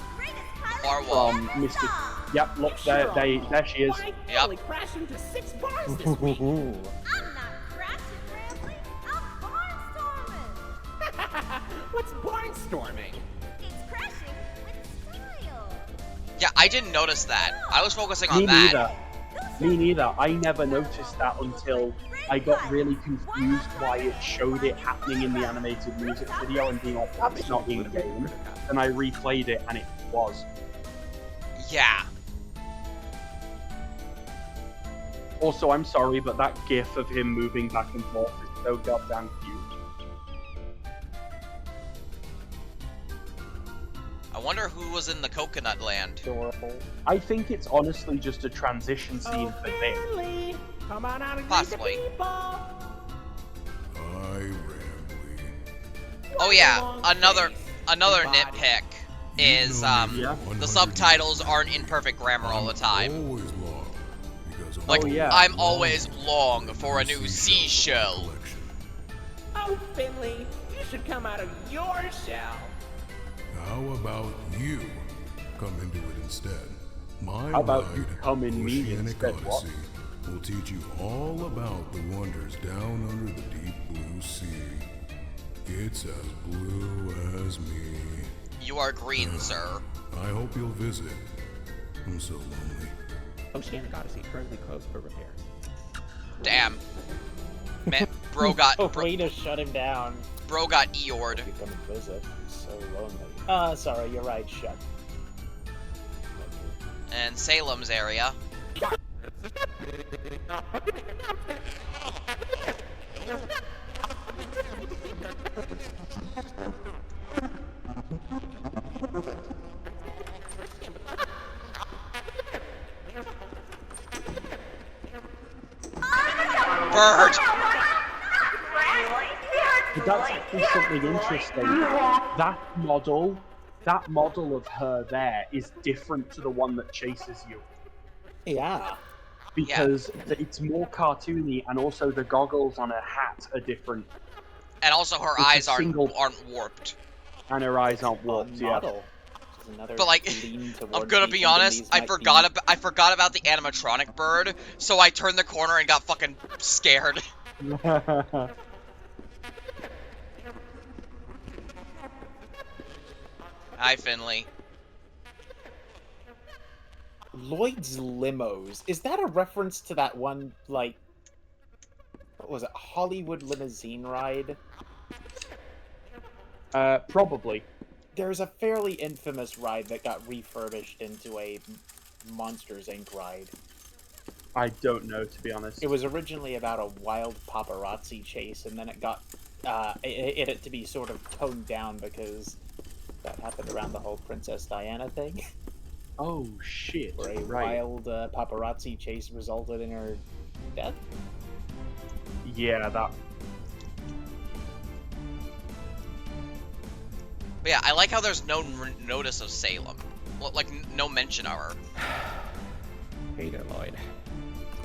from Mr. Yep, look there, there she is. Why Yep. only crashed into 6 bars this week? I'm not crashing, Rambley. I'm barnstorming. What's barnstorming? It's crashing with style. Yeah, I didn't notice that. I was focusing on Me that. neither. Me neither. I never noticed that until I got really confused why it showed it happening in the animated music video and being like, that's not in game. And I replayed it and it was. Yeah. Also, I'm sorry, but that gif of him moving back and forth is so goddamn cute. I wonder who was in the coconut land. Adorable. I think it's honestly just a transition scene for this. Finley, come on out and Possibly. greet the people. Hi, Rambly. Oh yeah, Long another face another and body. nitpick is Yeah. the 100 subtitles years. aren't in perfect grammar all the time. Always long, because Like, Oh, yeah. I'm always long for a new seashell. collection. Oh, Finley, you should come out of your shell. How about you come into it instead? My How about you ride, come in me Oceanic instead, what? Odyssey, will teach you all about the wonders down under the deep blue sea. It's as blue as me. You are green, sir. I hope you'll visit. I'm so lonely. Oceanic Odyssey currently closed for repairs. Damn. Man, bro got Oh, way to shut him down. bro got Eored. You come and visit. I'm so lonely. Sorry, you're right. Shut. And Salem's area. Bird! But that's actually something interesting. That model of her there is different to the one that chases you. Yeah. Because it's more cartoony, and also the goggles on her hat are different, And also her It's a eyes single- aren't warped. and her eyes aren't warped. Yeah. Model. Which is another But, like, lean I'm towards gonna the be honest, Japanese I might forgot about the animatronic bird, so I turned the corner and got fucking scared. Hi, Finley. Lloyd's limos. Is that a reference to that one, like, what was it, Hollywood limousine ride? Probably. There's a fairly infamous ride that got refurbished into a Monsters Inc. ride. I don't know, to be honest. It was originally about a wild paparazzi chase, and then it got it had to be sort of toned down because that happened around the whole Princess Diana thing, Oh shit! where a Right. wild paparazzi chase resulted in her death. Yeah, that. But yeah, I like how there's no notice of Salem. Well, like, no mention of her. Hey there, Lloyd.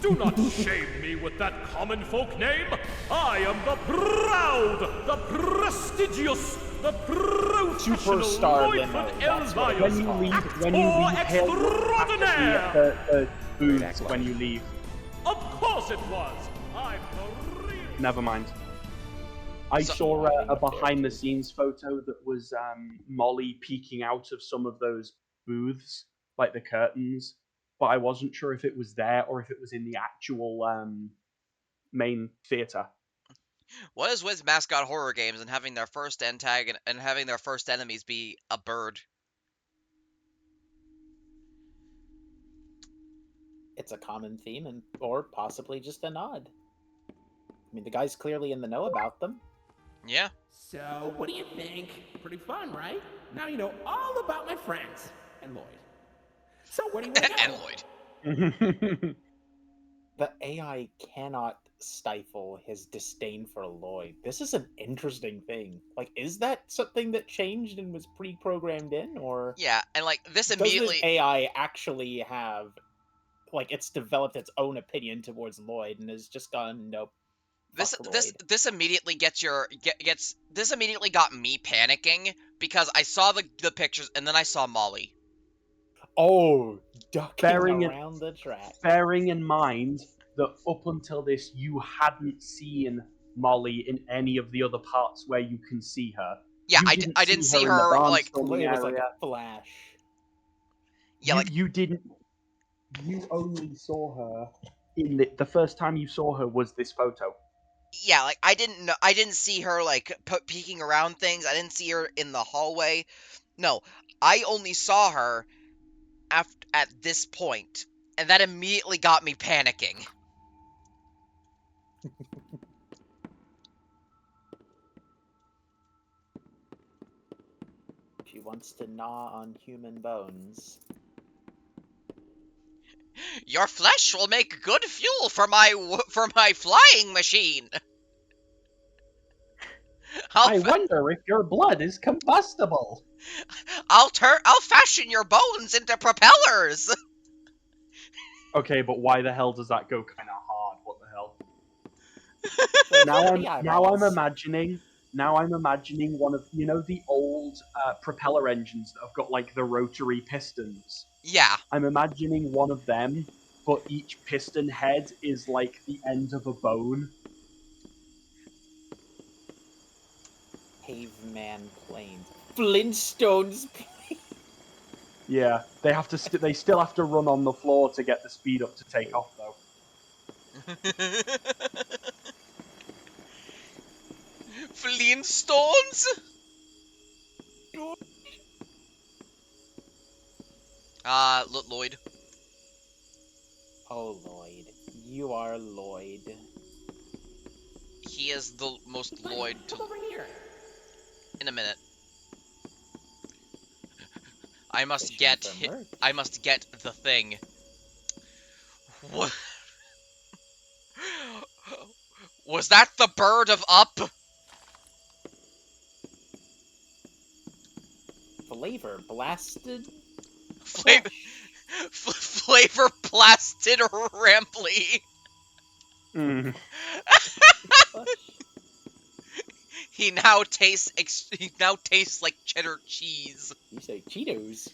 Do not shame me with that common folk name. I am the proud, the prestigious, the professional Superstar Lloyd limo, von that's what it When was you called. leave, when you leave, hail extraordinaire! the booths when you leave. Of course it was. I'm the real. Never mind. I So- saw a behind-the-scenes photo that was Molly peeking out of some of those booths, like the curtains, but I wasn't sure if it was there or if it was in the actual main theater. What is with mascot horror games and having their first antagonist and having their first enemies be a bird? It's a common theme, and or possibly just a nod. I mean, the guy's clearly in the know about them. Yeah. So, what do you think? Pretty fun, right? Now you know all about my friends and Lloyd. So, where do you want to go? And Lloyd. The AI cannot stifle his disdain for Lloyd. This is an interesting thing. Like, is that something that changed and was pre-programmed in, or Yeah, and like this does immediately. this AI actually have, like, it's developed its own opinion towards Lloyd and has just gone, nope, This fuck this Lloyd. this immediately gets this immediately got me panicking because I saw the pictures and then I saw Molly. Oh, ducking Bearing in- around the track. Bearing in mind that up until this, you hadn't seen Molly in any of the other parts where you can see her. Yeah, You I didn't see in the her like barnstorming It was like area. a flash. yeah like You didn't. You only saw her in the first time you saw her was this photo. yeah like I didn't see her like peeking around things. I didn't see her in the hallway. No, I only saw her at this point, and that immediately got me panicking. She wants to gnaw on human bones. Your flesh will make good fuel for my flying machine. I wonder if your blood is combustible. I'll fashion your bones into propellers. Okay, but why the hell does that go kind of hard? What the hell? So Now the I'm eyeballs. imagining one of the old propeller engines that have got like the rotary pistons. Yeah. I'm imagining one of them, but each piston head is like the end of a bone. Caveman planes. Flintstones. Yeah, they have to. They still have to run on the floor to get the speed up to take off, though. Flintstones? Lloyd. Oh, Lloyd. You are Lloyd. He is the most Lloyd Come over here. in a minute. I must Fishing get for merch. I must get the thing. What? Was that the bird of Up? Flavor blasted. Flavor, flavor blasted Rampley. Mm. Flesh. He now tastes like cheddar cheese. You say Cheetos.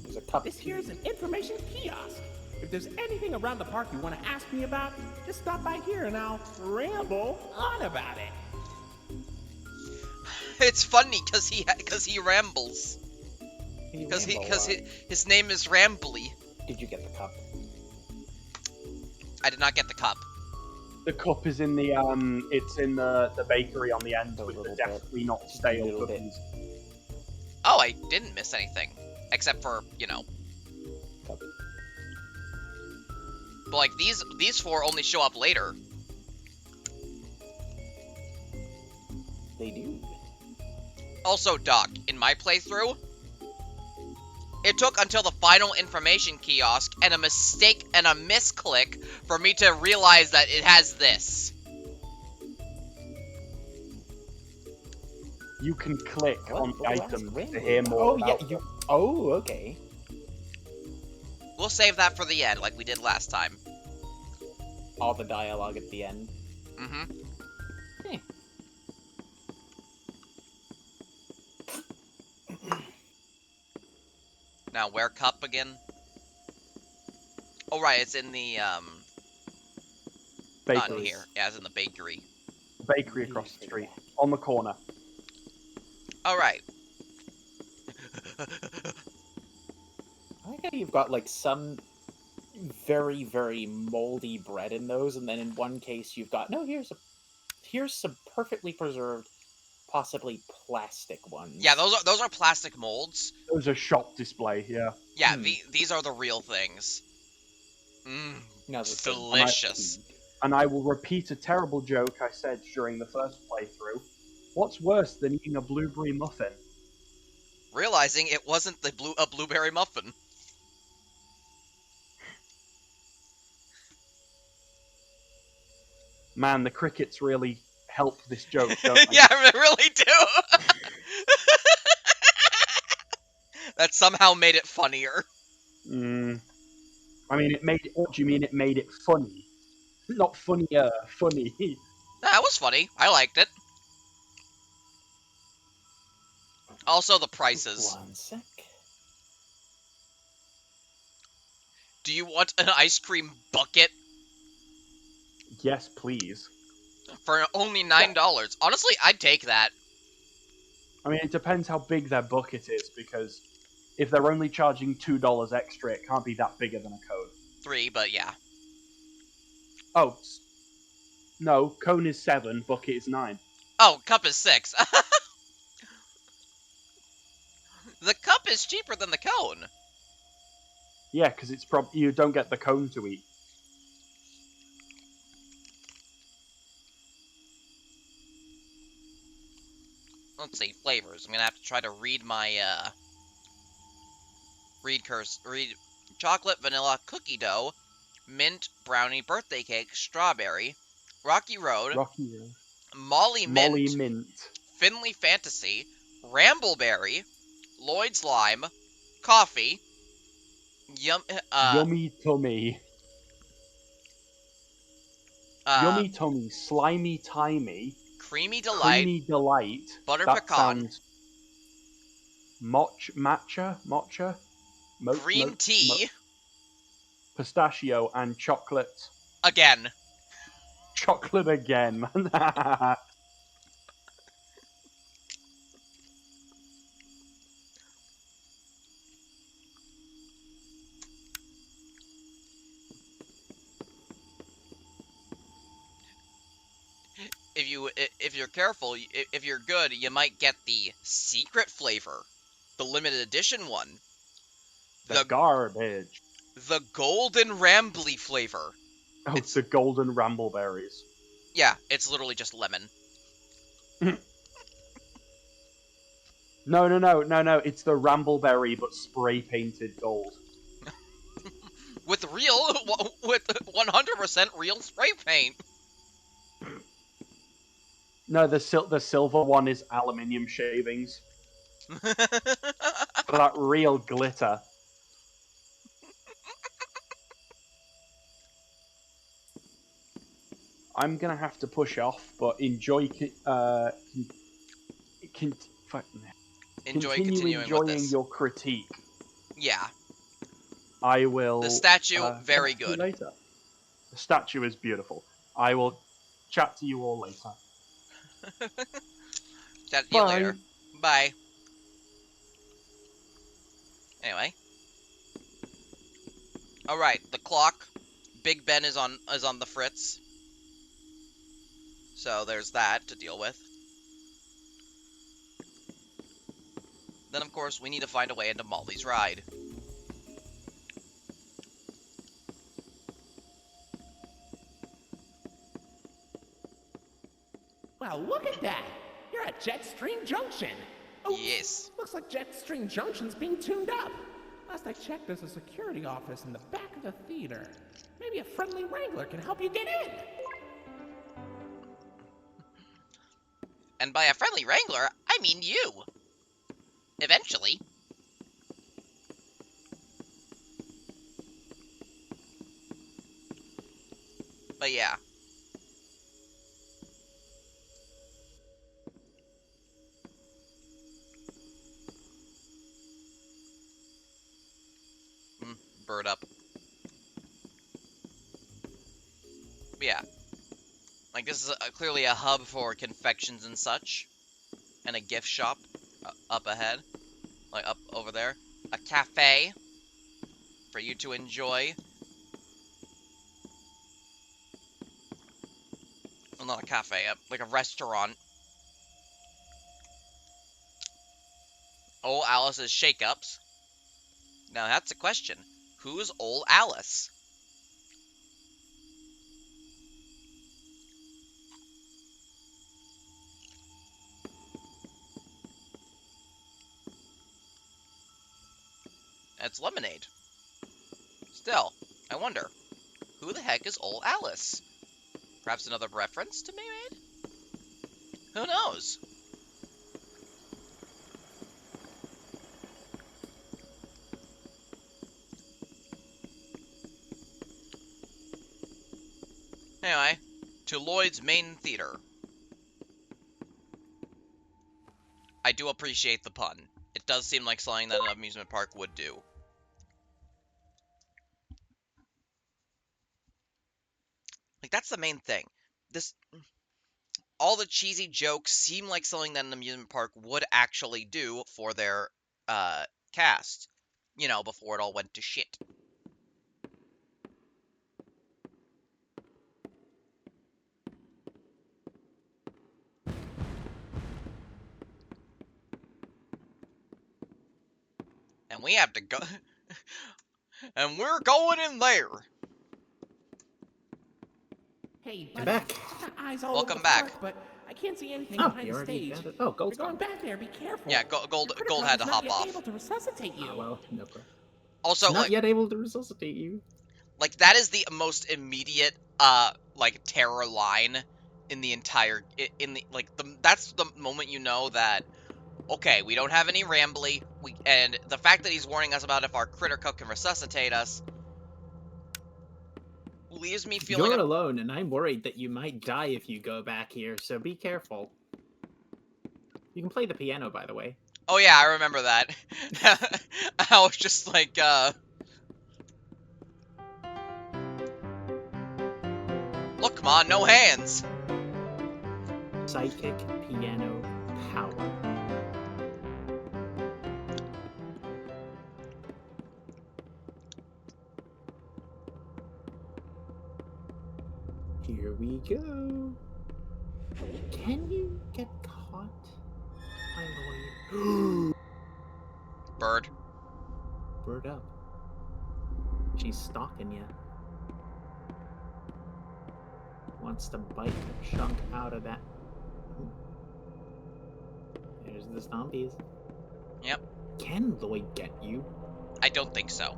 There's a cup. This here's an information kiosk. If there's anything around the park you want to ask me about, just stop by here and I'll ramble on about it. It's funny because he rambles. Because his name is Rambly. Did you get the cup? I did not get the cup. The cup is in the it's in the bakery on the end A with the little bit. definitely not Just a stale little bit. cookies. Oh, I didn't miss anything. Except for, Cup. but like these four only show up later. They do. Also, Doc, in my playthrough, it took until the final information kiosk and a mistake and a misclick for me to realize that it has this. You can click What? on the What do I item ask? to hear more. Oh yeah. about You. Oh okay. We'll save that for the end, like we did last time. All the dialogue at the end. Mm-hmm. Now, where Cup again? Oh, right, it's in the, not in Bakery. here. Yeah, it's in the bakery. Bakery across the street. On the corner. Alright. I like how you've got, like, some very, very moldy bread in those, and then in one case you've got, no, here's some perfectly preserved, possibly plastic ones. Yeah, those are plastic molds. Those are shop display, yeah. Yeah, these are the real things. Mmm, No, it's they're delicious. And I will repeat a terrible joke I said during the first playthrough. What's worse than eating a blueberry muffin? Realizing it wasn't a blueberry muffin. Man, the crickets really help this joke, don't they? Yeah, they really do. That somehow made it funnier. I mean, it made it. What do you mean? It made it funny, not funnier. Funny. That was funny. I liked it. Also, the prices. One sec. Do you want an ice cream bucket Yes, please. for only $9? Honestly, I'd take that. I mean, it depends how big their bucket is, because if they're only charging $2 extra, it can't be that bigger than a cone. 3, but yeah. Oh, no, cone is 7, bucket is 9. Oh, cup is 6. The cup is cheaper than the cone. Yeah, because it's you don't get the cone to eat. Let's see, flavors. I'm gonna have to try to read my, read chocolate, vanilla, cookie dough, mint, brownie, birthday cake, strawberry, Rocky Road, Molly Mint, Finley Fantasy, Rambleberry, Lloyd's Lime, coffee, Yummy tummy. Yummy tummy, slimy timey, creamy delight, creamy delight, butter that pecan, sounds matcha, green tea, pistachio, and chocolate. again. Chocolate again. If you're careful, if you're good, you might get the secret flavor, the limited edition one, the garbage. the golden rambly flavor. Oh, it's the golden rambleberries. Yeah, it's literally just lemon. No. It's the rambleberry, but spray painted gold. with 100% real spray paint. No, the silver one is aluminium shavings. For that real glitter. I'm gonna have to push off, but enjoy. Continue enjoying your critique. Yeah. I will. The statue, very chat to you good. later. The statue is beautiful. I will chat to you all later. Chat to you Bye. later. Bye. Anyway. Alright, the clock. Big Ben is on the fritz. So there's that to deal with. Then of course we need to find a way into Molly's ride. Well, look at that! You're at Jetstream Junction! Oops. Yes. Looks like Jetstream Junction's being tuned up. Last I checked, there's a security office in the back of the theater. Maybe a friendly wrangler can help you get in! And by a friendly wrangler, I mean you. Eventually. But yeah. Bird up. But yeah. Like, this is clearly a hub for confections and such. And a gift shop up ahead. Like, up over there. A cafe for you to enjoy. Well, not a cafe, like a restaurant. Old Alice's shake-ups. Now, that's a question. Who's old Alice? It's lemonade. Still, I wonder, who the heck is old Alice? Perhaps another reference to Mermaid? Who knows? Anyway, to Lloyd's main theater. I do appreciate the pun. It does seem like something that an amusement park would do. Like, that's the main thing. All the cheesy jokes seem like something that an amusement park would actually do for their cast. You know, before it all went to shit. And we have to go... and we're going in there. Hey, I'm buddy, back. I've got eyes all Welcome over the back. park, but I can't see anything Oh, behind you the already stage. got it. Oh, If Gold's you're going gone. back there, be careful. Yeah, Gold had to not hop yet off. able to resuscitate you. Oh, well, no problem. Also, It's not like, yet able to resuscitate you. like, that is the most immediate, like, terror line in the entire, that's the moment you know that, okay, we don't have any Rambly, and the fact that he's warning us about if our critter cook can resuscitate us leaves me feeling You're alone, and I'm worried that you might die if you go back here, so be careful. You can play the piano, by the way. oh yeah, I remember that. I was just like, look, come on, no hands! Sidekick, piano, power. Here we go. Can you get caught? Finally. Bird. Bird up. She's stalking you. Wants to bite a chunk out of that. There's the zombies. Yep. Can Lloyd get you? I don't think so.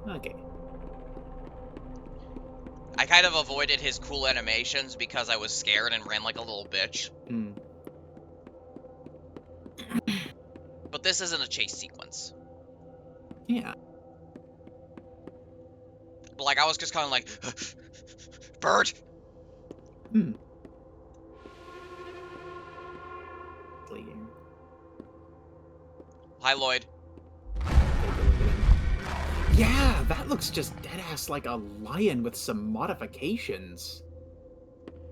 Okay. I kind of avoided his cool animations because I was scared and ran like a little bitch. Hmm. But this isn't a chase sequence. Yeah. But like, I was just kind of like, Bird! Hmm. Hi, Lloyd. Yeah, that looks just deadass like a lion with some modifications.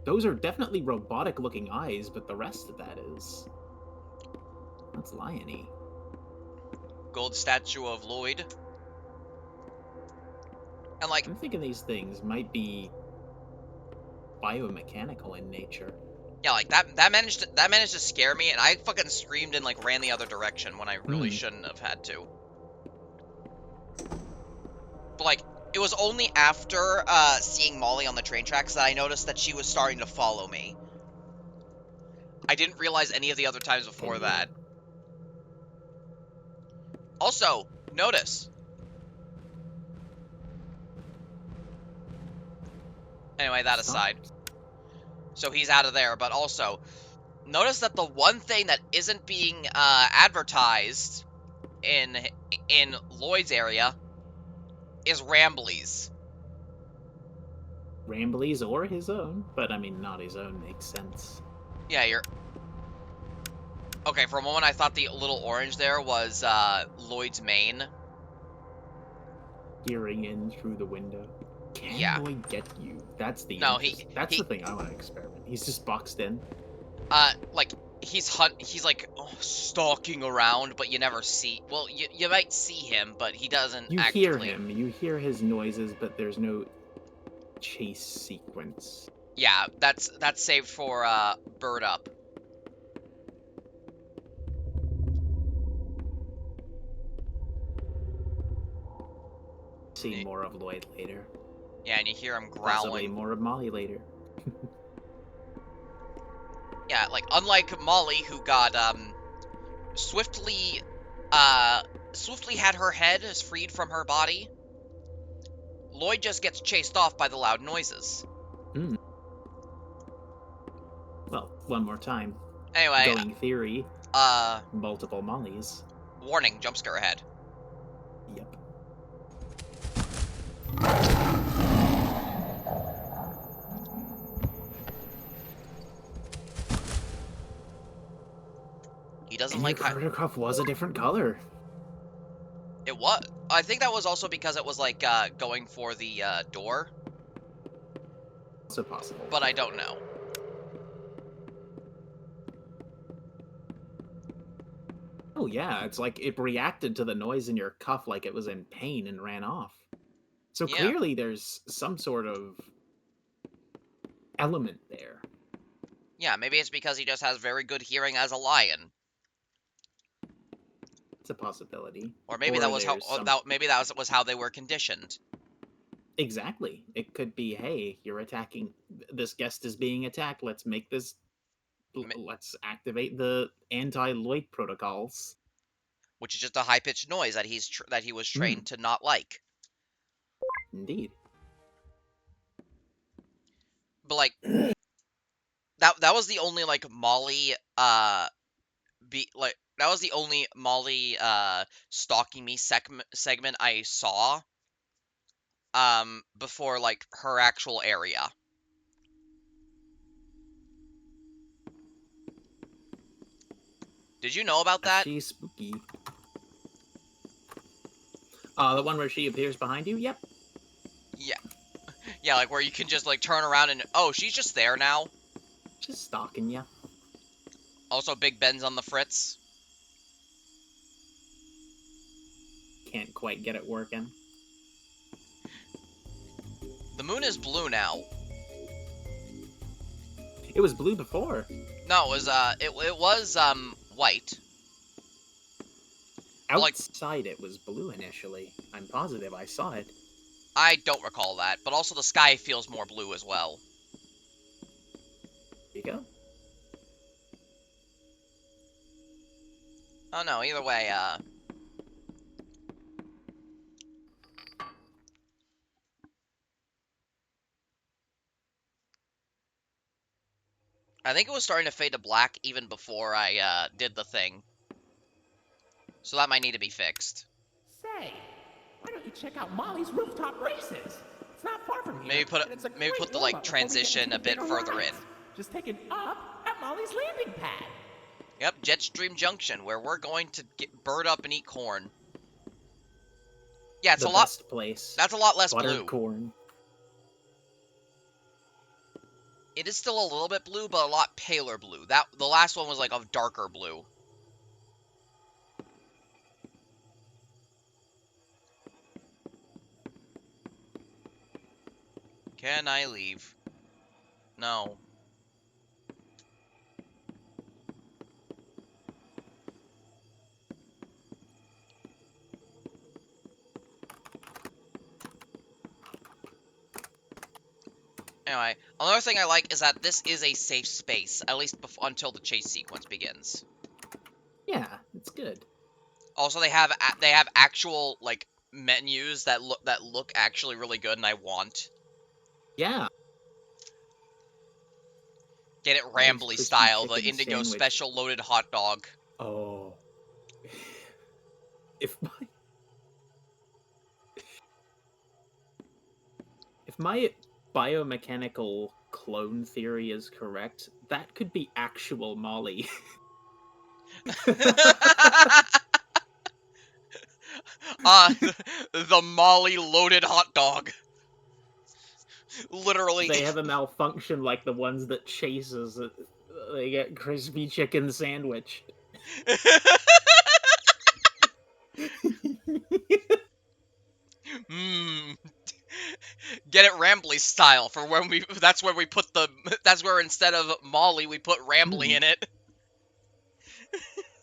Those are definitely robotic looking eyes, but the rest of that is... That's lion-y. Gold statue of Lloyd. And like, I'm thinking these things might be biomechanical in nature. yeah, like that managed to scare me, and I fucking screamed and like ran the other direction when I really shouldn't have had to. But like, it was only after seeing Molly on the train tracks that I noticed that she was starting to follow me. I didn't realize any of the other times before that. Also, notice. Anyway, that aside. So he's out of there, but also, notice that the one thing that isn't being advertised in Lloyd's area is Ramblies. Rambley's or his own, but I mean, not his own makes sense. Yeah, you're... Okay, for a moment I thought the little orange there was, Lloyd's mane. Peering in through the window. Can Yeah. Lloyd get you? That's the No, That's the thing I want to experiment. He's just boxed in. Like, he's like, stalking around, but you never see... Well, you might see him, but he doesn't You actually... hear him. You hear his noises, but there's no chase sequence. Yeah, that's saved for, Bird Up. See more of Lloyd later. Yeah, and you hear him Possibly growling. more of Molly later. Yeah, like, unlike Molly, who got, swiftly had her head freed from her body, Lloyd just gets chased off by the loud noises. Well, one more time. Anyway, Going theory. Multiple Mollys. warning, jump scare ahead. Yep. He doesn't And like your critter cuff was a different color. it. What? I think that was also because it was like going for the door, Also possible. but I don't know. Oh yeah, it's like it reacted to the noise in your cuff like it was in pain and ran off. So Yeah. clearly there's some sort of element there. Yeah, maybe it's because he just has very good hearing as a lion, It's a possibility. or maybe that was how there's some- maybe that was how they were conditioned. Exactly. It could be, hey, you're attacking. This guest is being attacked. Let's make this. Let's activate the anti-Lloyd protocols. Which is just a high-pitched noise that he was trained to not like. Indeed. But like that was the only like Molly that was the only Molly stalking me segment I saw before like her actual area. Did you know about that? She's spooky. The one where she appears behind you? Yep. Yeah. Yeah, like where you can just like turn around and oh, she's just there now. Just stalking you. Also, Big Ben's on the fritz. Can't quite get it working. The moon is blue now. It was blue before. No, it was white. Like- Outside it was blue initially. I'm positive I saw it. I don't recall that, but also the sky feels more blue as well. There you go. Oh no, either way, I think it was starting to fade to black even before I, did the thing. So that might need to be fixed. Say, why don't you check out Molly's rooftop races? It's not far from here. Maybe put and it's a maybe great put the, warm-up like, before we get transition into a bit bigger further rides. in. Just take it up at Molly's landing pad. Yep, Jetstream Junction, where we're going to get bird up and eat corn. Yeah, it's The a lot. best place. That's a lot less Buttered blue. corn. It is still a little bit blue, but a lot paler blue. The last one was like a darker blue. Can I leave? No. Anyway, another thing I like is that this is a safe space, at least until the chase sequence begins. Yeah, it's good. Also, they have actual like menus that look actually really good, and I want. Yeah. Get it Nice Rambly crispy style, the chicken Indigo sandwich. special loaded hot dog. Oh. If my biomechanical clone theory is correct, that could be actual Molly. The Molly loaded hot dog. Literally. They have a malfunction like the ones that chases. They get crispy chicken sandwich. Mmm. Get it Rambly style for when we. That's where we put the. That's where instead of Molly we put Rambly in it.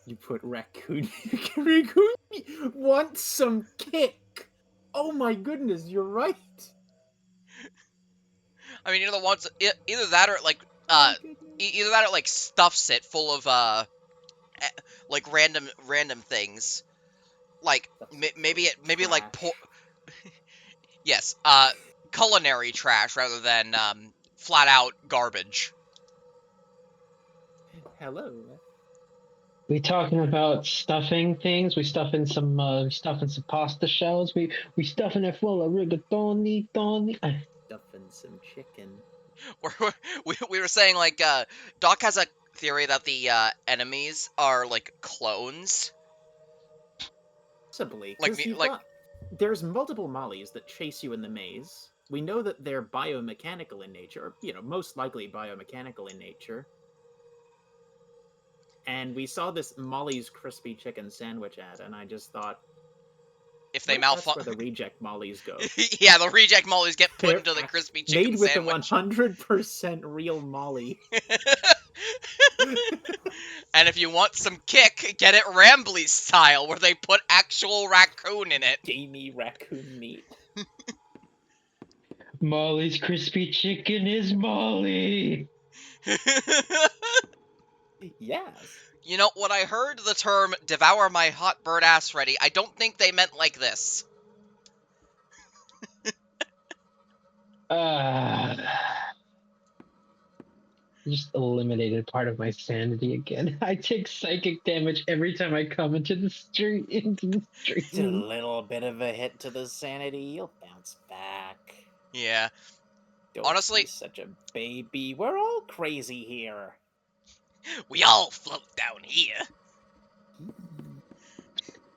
You put raccoon. Raccoon wants some kick. Oh my goodness, you're right. I mean, you're the ones. Either that or like. Either that or like stuffs it full of like random things. Like maybe like yes, culinary trash rather than flat out garbage. Hello. We talking about stuffing things? We stuffing some pasta shells. We stuffing it full of rigatoni. Stuffing some chicken. We were saying like Doc has a theory that the enemies are like clones. Possibly, Like there's multiple Mollies that chase you in the maze. We know that they're biomechanical in nature, or, most likely biomechanical in nature. And we saw this Molly's crispy chicken sandwich ad, and I just thought, if they that's where the reject Mollies go. Yeah, the reject Mollies get put They're into the crispy chicken made with sandwich. the 100% real Molly. And if you want some kick, get it Rambly style, where they put actual raccoon in it. Gamey raccoon meat. Molly's crispy chicken is Molly. Yes. You know, when I heard the term devour my hot bird ass ready, I don't think they meant like this. Just eliminated part of my sanity again. I take psychic damage every time I come into the street. It's a little bit of a hit to the sanity. You'll bounce back. Yeah. Don't Honestly, be such a baby. We're all crazy here. We all float down here.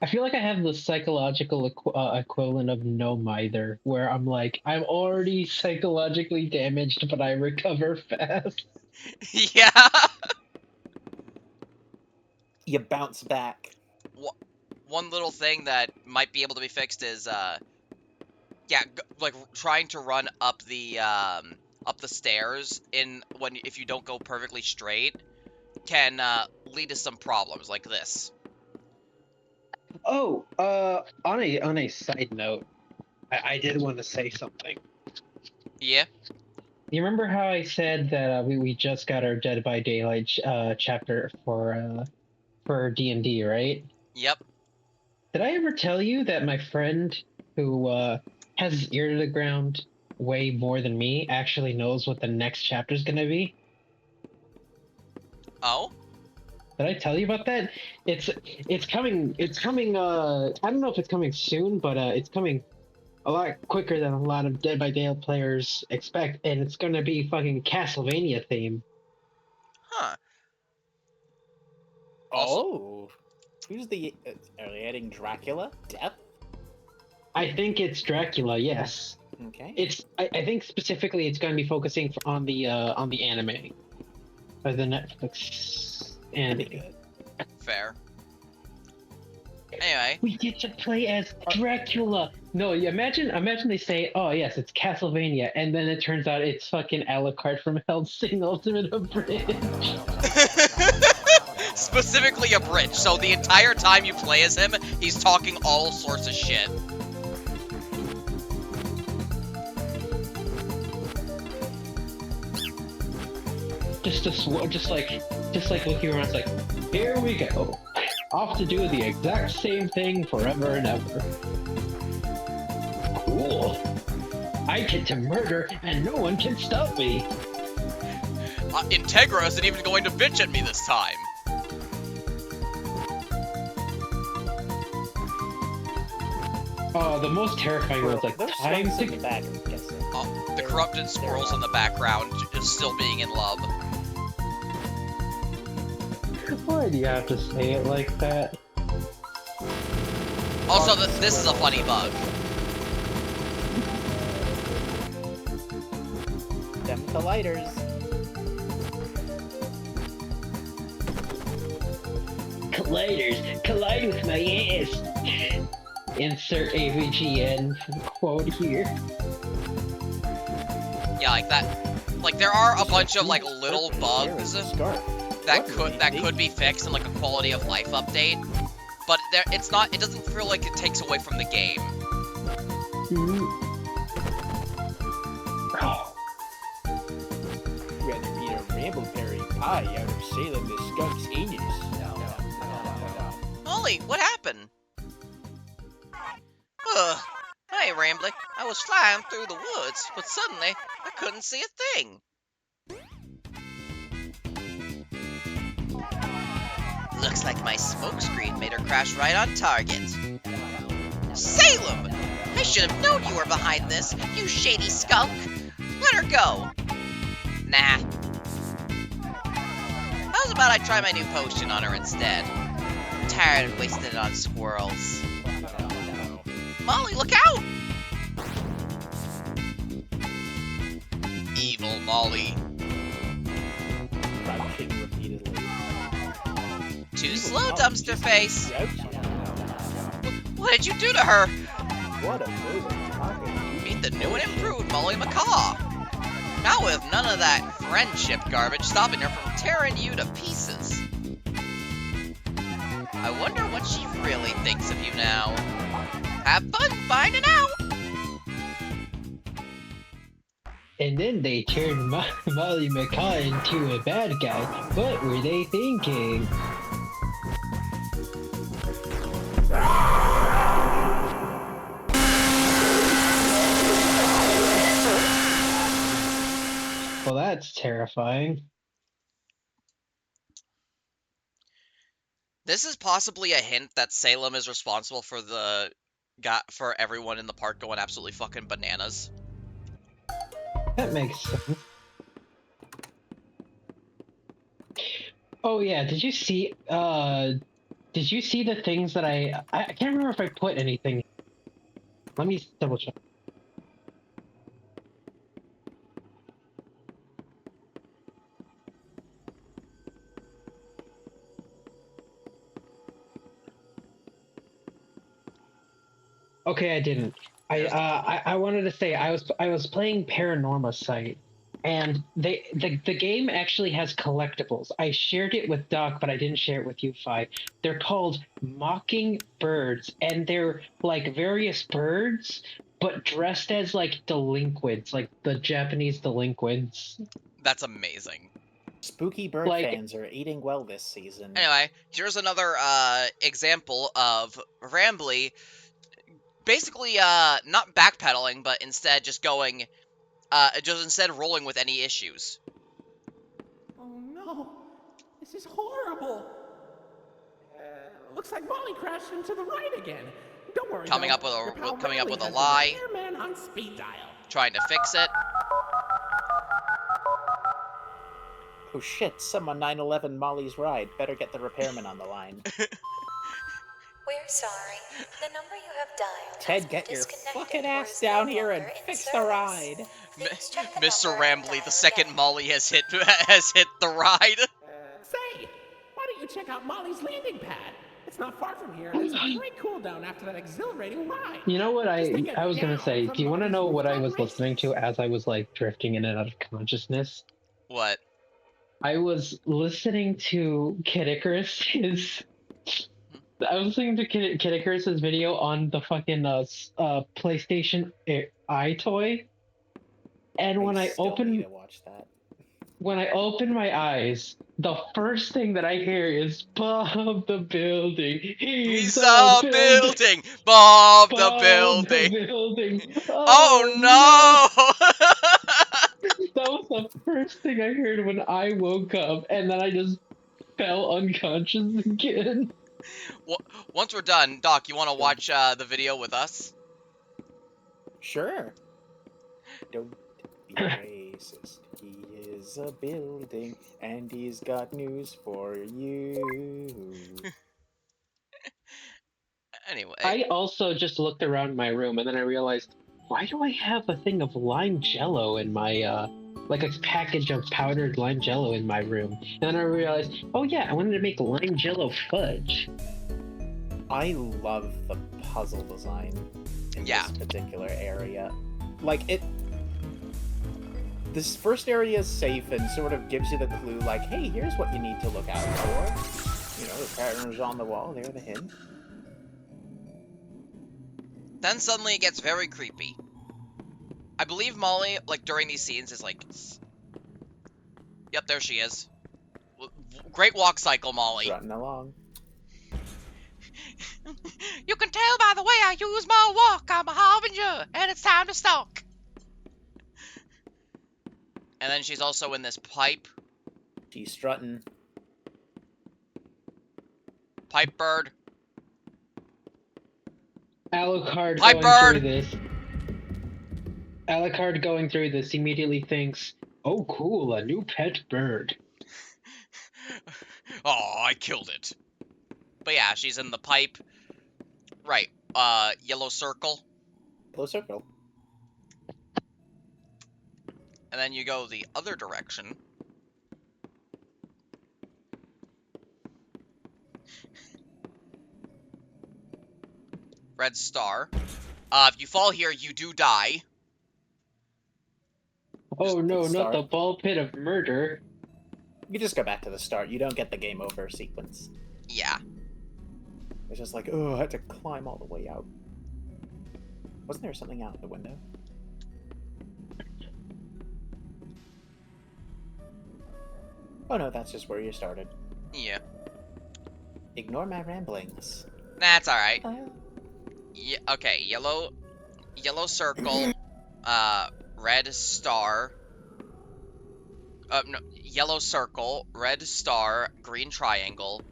I feel like I have the psychological equivalent of no mither, where I'm like, I'm already psychologically damaged, but I recover fast. Yeah. You bounce back. One little thing that might be able to be fixed is, yeah, like trying to run up the stairs if you don't go perfectly straight can lead to some problems like this. Oh, on a side note, I did want to say something. Yeah. You remember how I said that we just got our Dead by Daylight chapter for D&D, right? Yep. Did I ever tell you that my friend who has his ear to the ground way more than me actually knows what the next chapter is gonna be? Oh? Did I tell you about that? It's coming. It's coming. I don't know if it's coming soon, but it's coming a lot quicker than a lot of Dead by Daylight players expect, and it's gonna be fucking Castlevania theme. Huh. Oh, who's the? Are they adding Dracula? Death? I think it's Dracula. Yes. Okay. I think specifically it's going to be focusing on the anime, or the Netflix anime. Fair. Anyway. We get to play as Dracula. No, imagine they say, "Oh yes, it's Castlevania," and then it turns out it's fucking Alucard from Hellsing Ultimate Abridged. Specifically a bridge, so the entire time you play as him, he's talking all sorts of shit. Just like looking around, it's like, here we go, off to do the exact same thing forever and ever. Cool. I get to murder, and no one can stop me. Integra isn't even going to bitch at me this time. The most terrifying was like Those time slugs to in the bag, I'm guessing. the corrupted squirrels in the background just still being in love. Why do you have to say it like that? Also, this is a funny bug. Them colliders. Colliders, collide with my ass. Insert AVGN quote here. Yeah, like that. Like there are a bunch of like little bugs that could be fixed in like a quality of life update, but it's not. It doesn't feel like it takes away from the game. Rather eat a rambleberry pie out of Salem the skunk's anus. Molly, what happened? Ugh. Hey, Rambly. I was flying through the woods, but suddenly I couldn't see a thing. Looks like my smokescreen made her crash right on target. Salem! I should have known you were behind this, you shady skunk! Let her go! Nah. How's about I try my new potion on her instead? I'm tired of wasting it on squirrels. Molly, look out! Evil Molly. Crouching repeatedly. Too slow, dumpster face. What did you do to her? What a moving. Meet the new and improved Molly Macaw. Now with none of that friendship garbage stopping her from tearing you to pieces. I wonder what she really thinks of you now. Have fun finding out! And then they turned Molly Macaw into a bad guy. What were they thinking? Well, that's terrifying. This is possibly a hint that Salem is responsible for for everyone in the park going absolutely fucking bananas. That makes sense. Oh yeah, did you see the things that I can't remember if I put anything. Let me double check. Okay, I didn't. I wanted to say I was playing Paranorma Site, and the game actually has collectibles. I shared it with Doc, but I didn't share it with you, Fi. They're called mocking birds, and they're like various birds, but dressed as like delinquents, like the Japanese delinquents. That's amazing. Spooky bird Like- fans are eating well this season. Anyway, here's another example of Rambly basically not backpedaling, but instead just going instead rolling with any issues. Oh no, this is horrible. Looks like Molly crashed into the right again. Don't worry. Coming though. up with a- Your pal coming up Riley with a has the lie. repairman on speed dial. Trying to fix it. Oh shit, someone 911 Molly's ride. Better get the repairman on the line. We're sorry. The number you have dialed Ted, has been get your disconnected fucking or ass is no down here and longer in fix the service. ride. Please check the Mr. number and Rambly, dial the second again. Molly has hit the ride. Say, why don't you check out Molly's landing pad? It's not far from here, and it's a great cool down after that exhilarating ride. You know what Just take it I was gonna down say? from Do you want to Molly's know what I rooftop was listening to races. as I was like drifting in and out of consciousness? What? I was listening to Kid Icarus's. I was listening to Kid Icarus's video on the fucking PlayStation iToy, and when I still need open to watch that. my eyes, the first thing that I hear is Bob the Building. He's a building! Bob the Bob building! the building. Oh no! That was the first thing I heard when I woke up, and then I just fell unconscious again. Once we're done, Doc, you want to watch the video with us? Sure. Don't racist. He is a building, and he's got news for you. Anyway, I also just looked around my room and then I realized, why do I have a thing of lime jello in my like a package of powdered lime jello in my room? And then I realized, oh yeah, I wanted to make lime jello fudge. I love the puzzle design in Yeah. this particular area. Like, this first area is safe and sort of gives you the clue, like, hey, here's what you need to look out for. You know, the patterns on the wall, they're the hint. then suddenly it gets very creepy. I believe Molly, like, during these scenes is like... Yep, there she is. Great walk cycle, Molly. Strutting along. You can tell by the way I use my walk, I'm a harbinger, and it's time to stalk. And then she's also in this pipe. She's strutting. Pipe bird. Alucard Pipe going bird! through this. Alucard going through this immediately thinks, oh cool, a new pet bird. Oh, I killed it. But yeah, she's in the pipe. Right. Yellow circle. Yellow circle. And then you go the other direction. Red star. If you fall here, you do die. Oh no, not start. the ball pit of murder. You just go back to the start. You don't get the game over sequence. Yeah. It's just like, oh, I had to climb all the way out. Wasn't there something out the window? Oh no, that's just where you started. Yeah. Ignore my ramblings. That's alright. Uh, Yeah, okay, yellow circle, red star, no, yellow circle, red star, green triangle.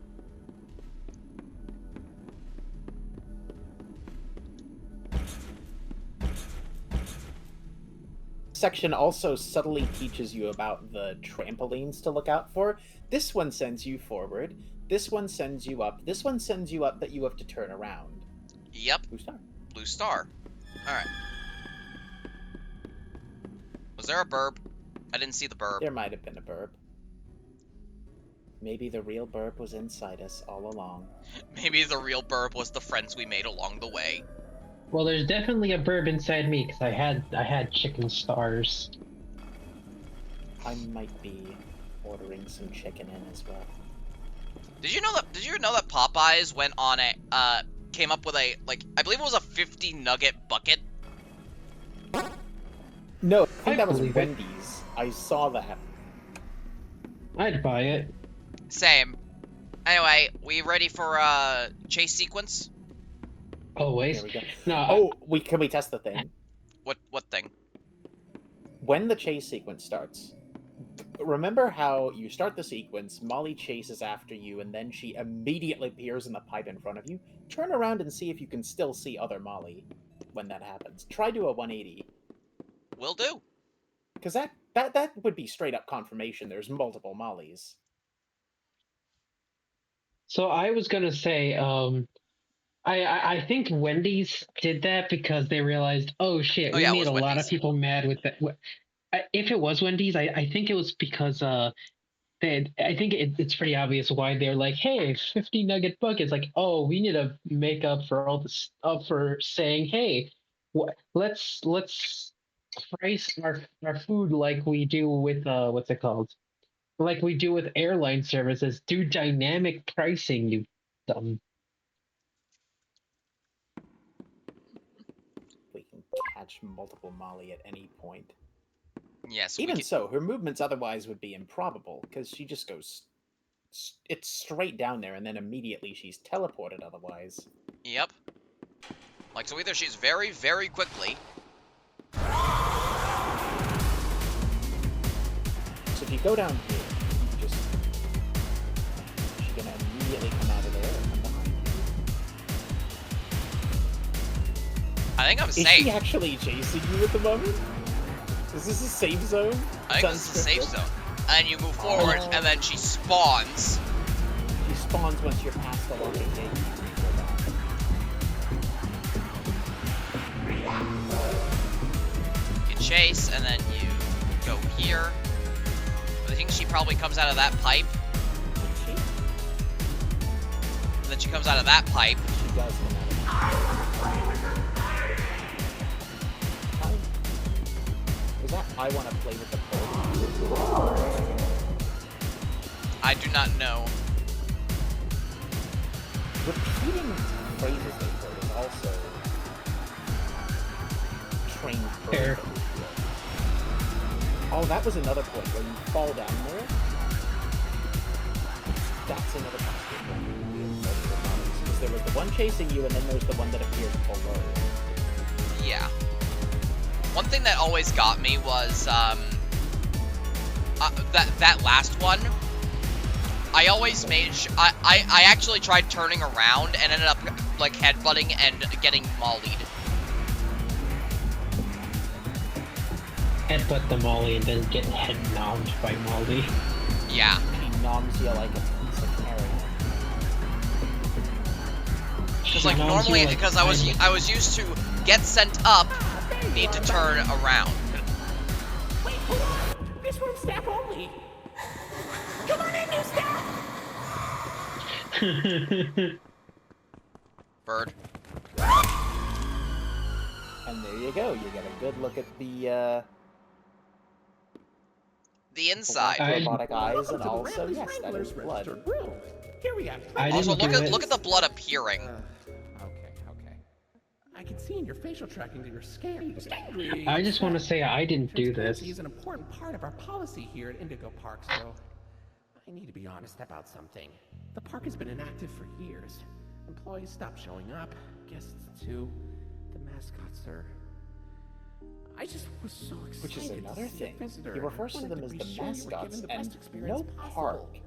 section also subtly teaches you about the trampolines to look out for. This one sends you forward. This one sends you up. This one sends you up that you have to turn around. Yep, Blue star. blue star. Alright. Was there a burb? I didn't see the burb. There might have been a burb. Maybe the real burb was inside us all along. Maybe the real burb was the friends we made along the way. Well, there's definitely a burb inside me because I had chicken stars. I might be ordering some chicken in as well. Did you know that Popeyes went on came up with a, like, I believe it was a 50 nugget bucket? No, I think that was believe it. Wendy's. I saw that. I'd buy it. Same. Anyway, we ready for chase sequence? Always. There we go. No. Oh, can we test the thing? What thing? When the chase sequence starts, remember how you start the sequence, Molly chases after you, and then she immediately appears in the pipe in front of you? Turn around and see if you can still see other Molly when that happens. Try do a 180. Will do. Because that would be straight up confirmation there's multiple Mollys. So I was gonna say, I think Wendy's did that because they realized, oh shit, Oh, we yeah, it made was a lot Wendy's. of people mad with that. If it was Wendy's, I think it was because I think it's pretty obvious why they're like, hey, 50 nugget buckets. Like, oh, we need to make up for all this up for saying, hey, let's price our food like we do with what's it called? Like we do with airline services. Do dynamic pricing, you dumb. We can catch multiple Molly at any point. Yes. Even so, her movements otherwise would be improbable, because she just goes... It's straight down there, and then immediately she's teleported otherwise. Yep. Like, so either she's very, very quickly. So if you go down here, you just... She's gonna immediately come out of there and come behind you. I think I'm Is safe. she actually chasing you at the moment? Is this a safe zone? I think this is a safe zone. And you move forward, and then she spawns. She spawns once you're past the locking gate. You chase, and then you go here. I think she probably comes out of that pipe. And then she comes out of that pipe. She does come out of that. Is that I want to play with the pole? I do not know. Repeating phrases they heard is also trained Fair. Oh, that was another point where you fall down there. That's another possibility. Because there was the one chasing you, and then there's the one that appears below. Yeah. One thing that always got me was that last one. I always made I actually tried turning around and ended up like headbutting and getting mollied. Headbutt the Molly and then get head nommed by Molly. Yeah. She noms you like a piece of carrot. Because like normally, because I was used to get sent up, need to turn around. Wait, hold on! This room's staff only! Come on in, new staff! Bird. And there you go. You get a good look at the inside. robotic eyes, and Welcome to the also Ramblers yes, that Wranglers is blood. registered room. Here we have. I Also, didn't do it. look at the blood appearing. Okay. I can see in your facial tracking that you're scared. Angry. I just want to say I didn't do this. Transparency is an important part of our policy here at Indigo Park, so I need to be honest about something. The park has been inactive for years. Employees stopped showing up, guests too. The mascots are. I just was so excited. Which is another to see a thing. visitor. He refers to Wanted them as be the sure you were mascots, given the best and experience no possible. park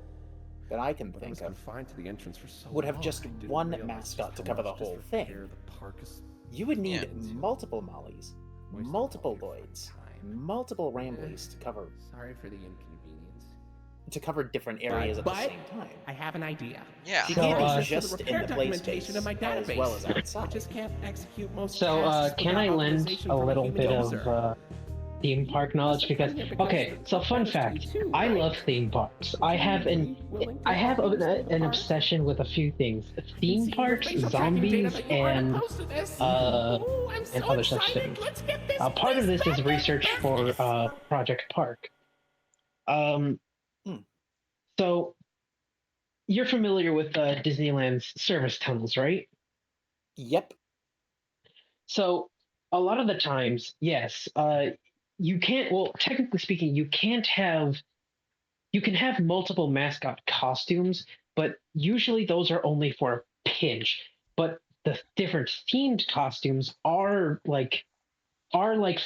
that I can But I think was of confined to the entrance for so would have long, just I didn't one realize mascot just to how cover the much whole disrepair thing. the park is You would need Yeah. multiple Mollies, wasting multiple all your Lloyds, time. multiple Ramblies to cover Sorry for the inconvenience. different areas at the But same time. I have an idea. Yeah. She So, can't be uh, just the in repair the play documentation space of my as database. well as I outside. just can't execute most So, tasks can without I lend authorization a from little human bit user. of theme park knowledge? Because okay, so fun fact, I love theme parks. I have an obsession with a few things: theme parks, zombies, and other such things. Part of this is research for Project Park. So you're familiar with Disneyland's service tunnels, right? Yep. So a lot of the times, yes, you can't. Well, technically speaking, you can't have. You can have multiple mascot costumes, but usually those are only for a pinch. But the different themed costumes are like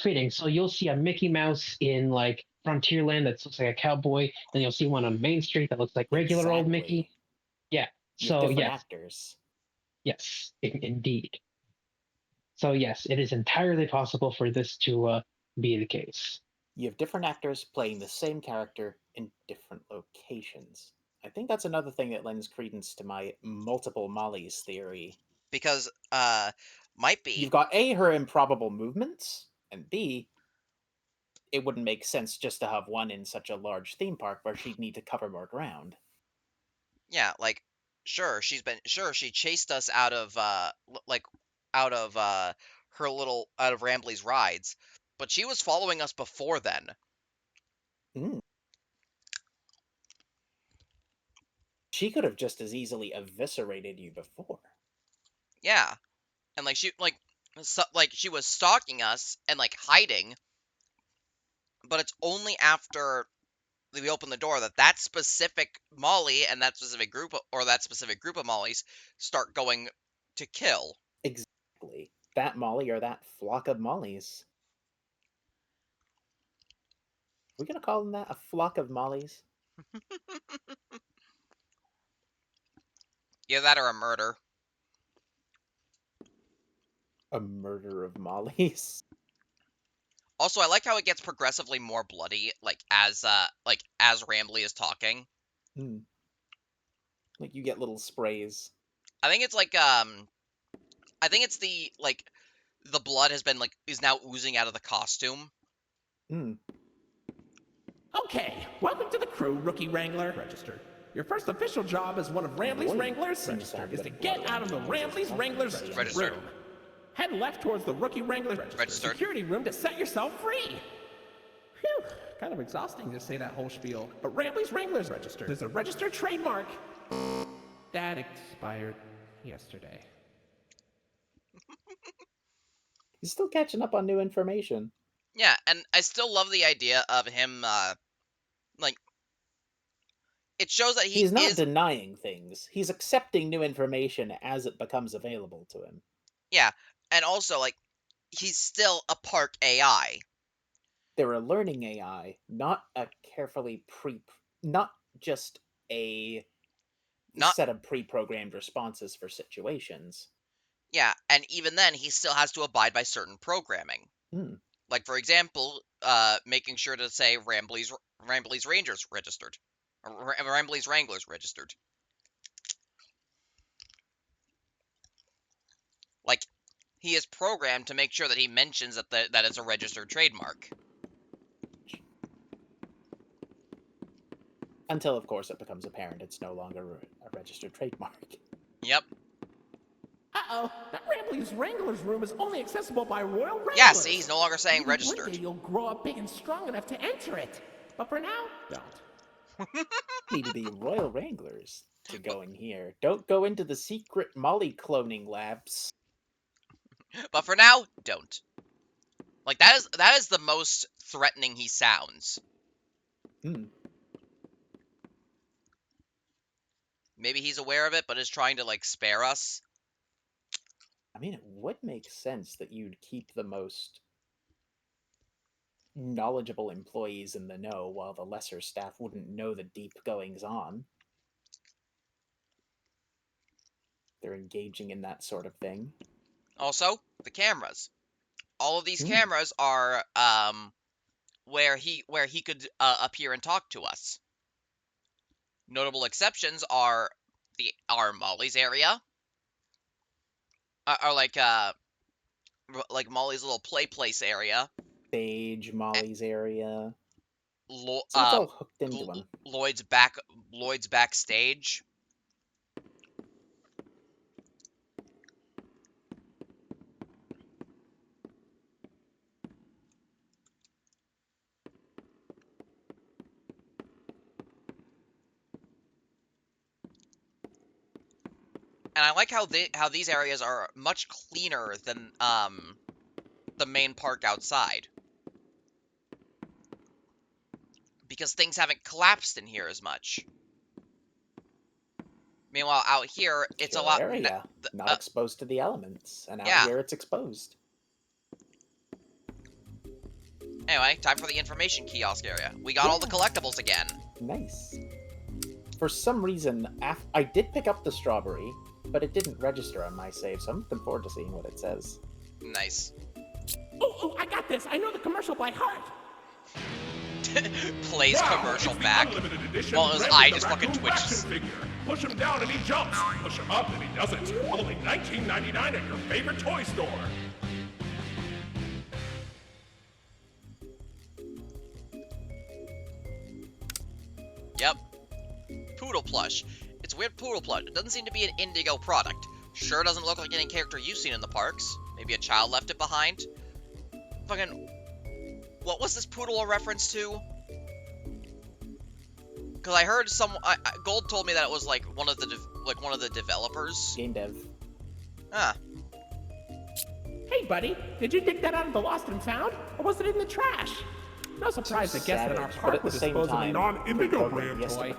fitting. So you'll see a Mickey Mouse in like Frontierland that looks like a cowboy, and you'll see one on Main Street that looks like regular old Mickey. Exactly. Yeah. You have So different yes, actors. yes, indeed. So yes, it is entirely possible for this to be the case. You have different actors playing the same character in different locations. I think that's another thing that lends credence to my multiple Mollies theory. Because might be. You've got A, her improbable movements, and B, it wouldn't make sense just to have one in such a large theme park where she'd need to cover more ground. Yeah, like sure, she chased us out of like out of out of Rambley's rides, but she was following us before then. She could have just as easily eviscerated you before. Yeah. And like she was stalking us and like hiding, but it's only after we open the door that specific Molly and that specific group of Mollies start going to kill. Exactly. That Molly or that flock of Mollies. We're gonna call them that? A flock of Mollies? Yeah, that or a murder. A murder of Mollies? Also, I like how it gets progressively more bloody, as Rambly is talking. Like you get little sprays. I think it's I think it's the blood has been is now oozing out of the costume. Okay, welcome to the crew, Rookie Wrangler. Registered. Your first official job as one of Rambley's Wranglers registered is to get out of the Rambley's Wranglers Registered. room. Head left towards the Rookie Wrangler Registered. security room to set yourself free. Phew, kind of exhausting to say that whole spiel. But Rambley's Wranglers registered is a registered trademark. That expired yesterday. He's still catching up on new information. Yeah, and I still love the idea of him, it shows that He's not denying things. He's accepting new information as it becomes available to him. Yeah, and also, he's still a park AI. They're a learning AI, not a carefully not just a set of pre-programmed responses for situations. Yeah, and even then, he still has to abide by certain programming. Like, for example, making sure to say Rambley's Rangers registered. Or Rambley's Wranglers registered. Like, he is programmed to make sure that he mentions that it's a registered trademark. Until, of course, it becomes apparent it's no longer a registered trademark. Yep. Uh-oh, that Rambley's Wranglers room is only accessible by Royal Wranglers. Yeah, see, he's no longer saying Maybe registered. One day you'll grow up big and strong enough to enter it. But for now, don't. Need to be Royal Wranglers to go in here. Don't go into the secret Molly cloning labs. But for now, don't. Like, that is the most threatening he sounds. Maybe he's aware of it, but is trying to, spare us. I mean, it would make sense that you'd keep the most knowledgeable employees in the know while the lesser staff wouldn't know the deep goings-on. They're engaging in that sort of thing. Also, the cameras. All of these cameras are where he could appear and talk to us. Notable exceptions are Molly's area, are like Molly's little play place area. Stage Molly's area. So it's all hooked into him. Lloyd's backstage. And I like how these areas are much cleaner than the main park outside. Because things haven't collapsed in here as much. Meanwhile, out here, it's a lot... area, not exposed to the elements. And out here, it's exposed. Anyway, time for the information kiosk area. We got all the collectibles again. Nice. For some reason, I did pick up the strawberry, but it didn't register on my save, so I'm looking forward to seeing what it says. Nice. Oh, I got this. I know the commercial by heart. Plays commercial back while his eye just fucking twitches. Push him down and he jumps. Push him up and he doesn't. Only $19.99 at your favorite toy store. Yep. Poodle plush. It's a weird poodle plush. It doesn't seem to be an Indigo product. Sure doesn't look like any character you've seen in the parks. Maybe a child left it behind. Fucking... What was this poodle a reference to? Because I heard Gold told me that it was like one of the developers. Game dev. Ah. Hey, buddy, did you dig that out of the lost and found, or was it in the trash? No surprise to guess that our park would dispose of a non-Indigo brand toy.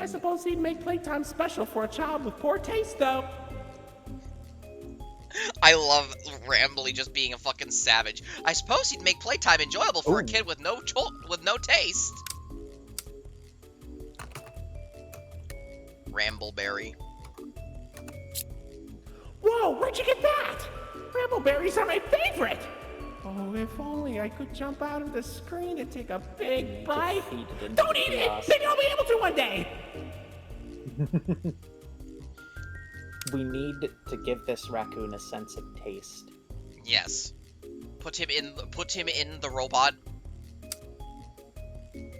I suppose he'd make playtime special for a child with poor taste, though. I love Rambly just being a fucking savage. I suppose he'd make playtime enjoyable for a kid with no taste. Rambleberry. Whoa, where'd you get that? Rambleberries are my favorite! Oh, if only I could jump out of the screen and take a big bite. Defeated into Don't the eat it! chaos. Maybe I'll be able to one day! We need to give this raccoon a sense of taste. Yes. Put him in the robot. When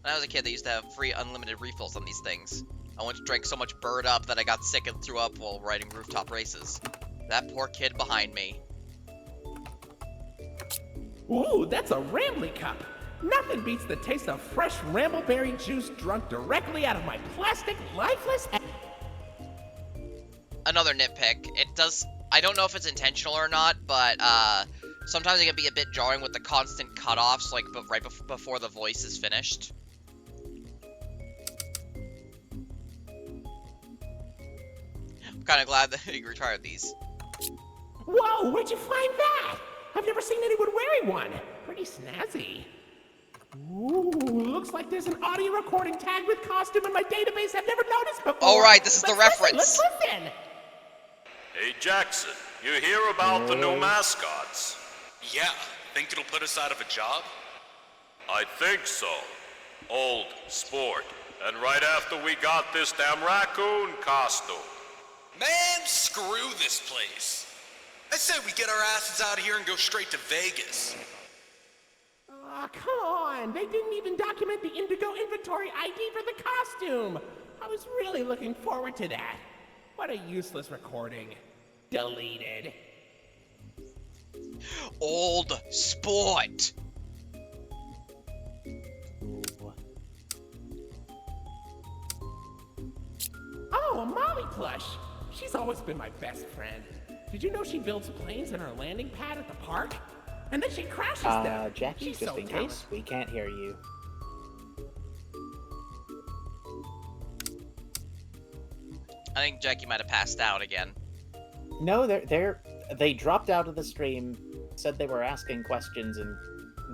I was a kid, they used to have free unlimited refills on these things. I once drank so much Bird Up that I got sick and threw up while riding rooftop races. That poor kid behind me. Ooh, that's a Rambly cup. Nothing beats the taste of fresh Rambleberry juice drunk directly out of my plastic, lifeless... Another nitpick. I don't know if it's intentional or not, but sometimes it can be a bit jarring with the constant cutoffs, like right before the voice is finished. I'm kind of glad that you retired these. Whoa, where'd you find that? I've never seen anyone wearing one. Pretty snazzy. Ooh, looks like there's an audio recording tagged with costume in my database I've never noticed before. All right, this is the Let's reference. Listen, let's listen. Hey, Jackson, you hear about the new mascots? Yeah, think it'll put us out of a job? I think so. Old sport. And right after we got this damn raccoon costume. Man, screw this place. I say we get our asses out of here and go straight to Vegas. Aw, come on. They didn't even document the Indigo inventory ID for the costume. I was really looking forward to that. What a useless recording. Deleted. Old sport. Oh, a Molly plush. She's always been my best friend. Did you know she builds planes in her landing pad at the park? And then she crashes them. Jackie, She's just so in talented. case, we can't hear you. I think Jackie might have passed out again. No, they dropped out of the stream, said they were asking questions and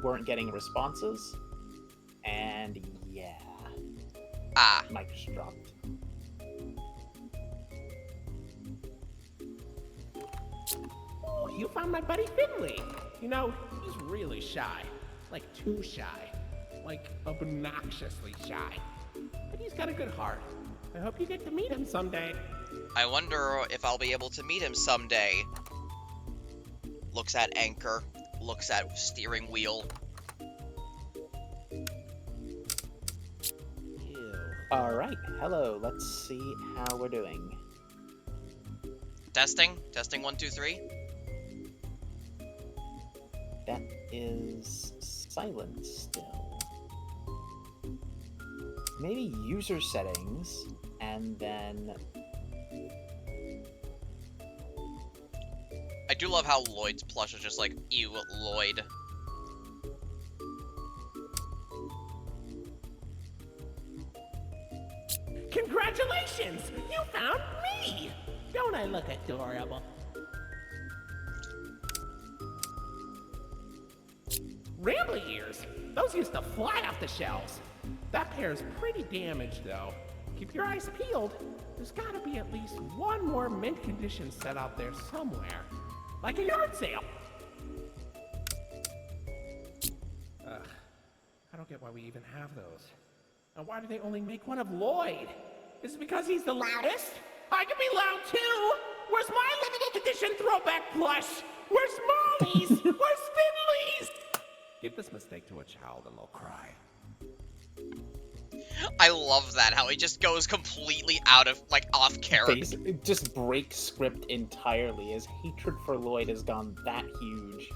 weren't getting responses. And yeah. Ah. Mic just dropped. Oh, you found my buddy Finley. You know, he's really shy. Like, too shy. Like, obnoxiously shy. But he's got a good heart. I hope you get to meet him someday. I wonder if I'll be able to meet him someday. Looks at anchor. Looks at steering wheel. Alright, hello, let's see how we're doing. Testing? Testing 1, 2, 3? That is silent still. Maybe user settings, and then... I do love how Lloyd's plush is just like, ew, Lloyd. Congratulations! You found me! Don't I look adorable? Rambly ears! Those used to fly off the shelves. That pair's pretty damaged, though. Keep your eyes peeled. There's gotta be at least one more mint condition set out there somewhere. Like a yard sale. Ugh. I don't get why we even have those. And why do they only make one of Lloyd? Is it because he's the loudest? I can be loud too! Where's my limited edition throwback plush? Where's Molly's? Where's Finley's? Give this mistake to a child and they'll cry. I love that, how he just goes completely out of, like, off character. It just breaks script entirely. His hatred for Lloyd has gone that huge.